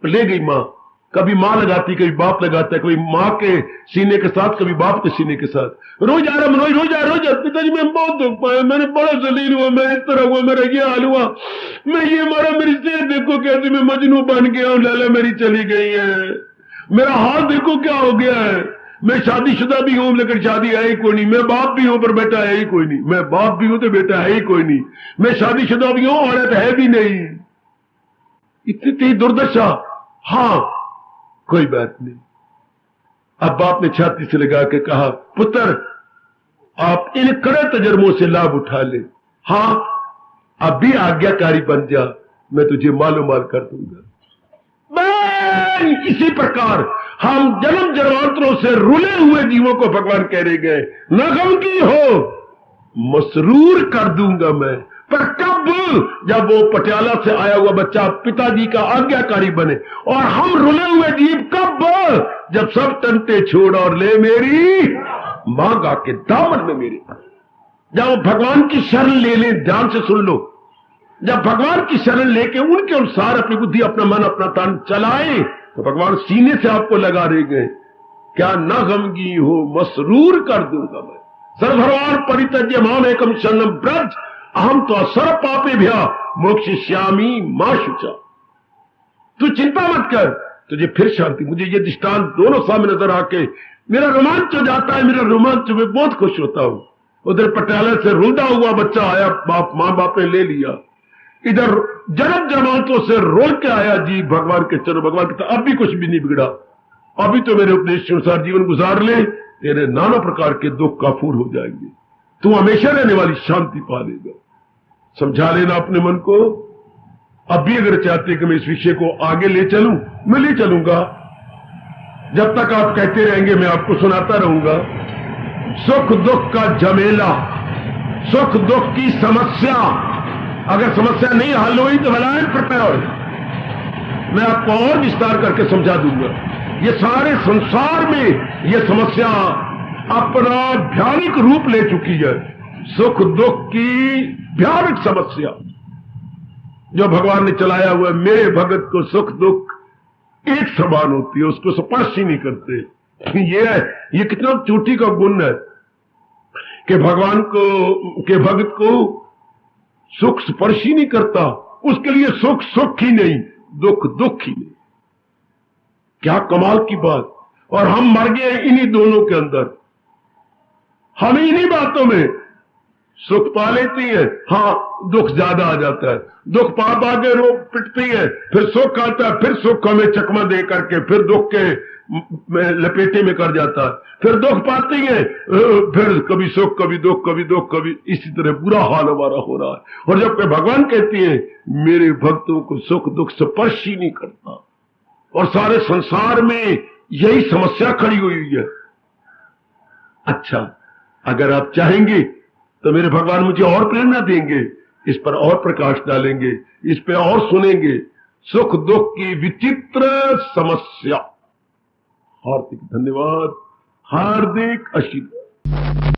[SPEAKER 2] ले गई मां। कभी मां लगाती, कभी बाप लगाता है, कभी मां के सीने के साथ, कभी बाप के सीने के साथ। रोज आ रहा मनोज, रोज आ, रोज पिताजी मैं बहुत दुख पाया, मैंने बड़ा जलील हुआ, मैं इस तरह हुआ, मेरा ये हाल हुआ, मैं ये मारा, मेरी सेहत देखो कैसे, मैं मजनू बन गया हूं, लैला मेरी चली गई है, मेरा हाल देखो क्या हो गया है, मैं शादीशुदा भी हूं लेकिन शादी है ही कोई नहीं, मैं बाप भी हूं पर बेटा है ही कोई नहीं, मैं बाप भी हूं तो बेटा है ही कोई नहीं, मैं शादीशुदा भी हूं औरत है भी नहीं, इतनी थी दुर्दशा। हाँ कोई बात नहीं। अब बाप ने छाती से लगा के कहा, पुत्र आप इन कड़े तजर्बों से लाभ उठा ले। हाँ, अब भी आज्ञाकारी बन जा, मैं तुझे मालूमाल कर दूंगा। इसी प्रकार हम जन्म जन्मांतरों से रुले हुए जीवों को भगवान कह रहे गए, न गम की हो, मसरूर कर दूंगा मैं। पर कब? जब वो पटियाला से आया हुआ बच्चा पिताजी का आज्ञाकारी बने। और हम रुले हुए जीव कब? जब सब तंते छोड़ और ले मेरी मांगा के दामन में मेरे। जब भगवान की शरण ले लें, ध्यान से सुन लो, जब भगवान की शरण लेके उनके अनुसार अपनी बुद्धि, अपना मन, अपना तन चलाए, तो भगवान सीने से आपको लगा रहे गए, क्या न गमगी हो, मसरूर कर दूंगा मैं। सर्वधर्मान परित्यज्य माम एकम शरणम व्रज अहम तो सर्व पापे भ्या मोक्षयिष्यामि मा शुचा। तू चिंता मत कर, तुझे फिर शांति। मुझे ये दृष्टांत दोनों सामने नजर आके मेरा रोमांच हो जाता है, मेरा रोमांच में बहुत खुश होता हूं। उधर पटियाला से रुलदा हुआ बच्चा आया, मां बाप ने ले लिया। इधर जन्म जन्मांतों से रोल के आया जी भगवान के चलो, भगवान के अब भी कुछ भी नहीं बिगड़ा, अभी तो मेरे उपदेश के अनुसार जीवन गुजार ले, तेरे नाना प्रकार के दुख काफूर हो जाएंगे, तू हमेशा रहने वाली शांति पा लेगा। समझा लेना अपने मन को। अब भी अगर चाहते कि मैं इस विषय को आगे ले चलूं, मैं ले चलूंगा। जब तक आप कहते रहेंगे मैं आपको सुनाता रहूंगा। सुख दुख का झमेला, सुख दुख की समस्या, अगर समस्या नहीं हल हुई तो भलायन प्रिपेयर, मैं आपको और विस्तार करके समझा दूंगा। ये सारे संसार में ये समस्या अपना भयानक रूप ले चुकी है। सुख दुख की भयानक समस्या जो भगवान ने चलाया हुआ है। मेरे भगत को सुख दुख एक समान होती है, उसको स्पर्श ही नहीं करते। ये कितना चोटी का गुण है कि भगवान को के भगत को सुख स्पर्श ही नहीं करता, उसके लिए सुख सुख ही नहीं, दुख दुख ही नहीं। क्या कमाल की बात। और हम मर गए इन्हीं दोनों के अंदर। हम इन्हीं बातों में सुख पा लेती है, हाँ दुख ज्यादा आ जाता है। दुख पा के रो पिटती है, फिर सुख आता है, फिर सुख हमें चकमा दे करके फिर दुख के लपेटे में कर जाता है। फिर दुख पाती है, फिर कभी सुख, कभी दुख, कभी दुख, कभी इसी तरह बुरा हाल हमारा हो रहा है। और जब भगवान कहती है मेरे भक्तों को सुख दुख स्पर्श ही नहीं करता, और सारे संसार में यही समस्या खड़ी हुई है। अच्छा, अगर आप चाहेंगे तो मेरे भगवान मुझे और प्रेरणा देंगे, इस पर और प्रकाश डालेंगे, इस पे और सुनेंगे। सुख दुख की विचित्र समस्या। हार्दिक धन्यवाद, हार्दिक आशीर्वाद।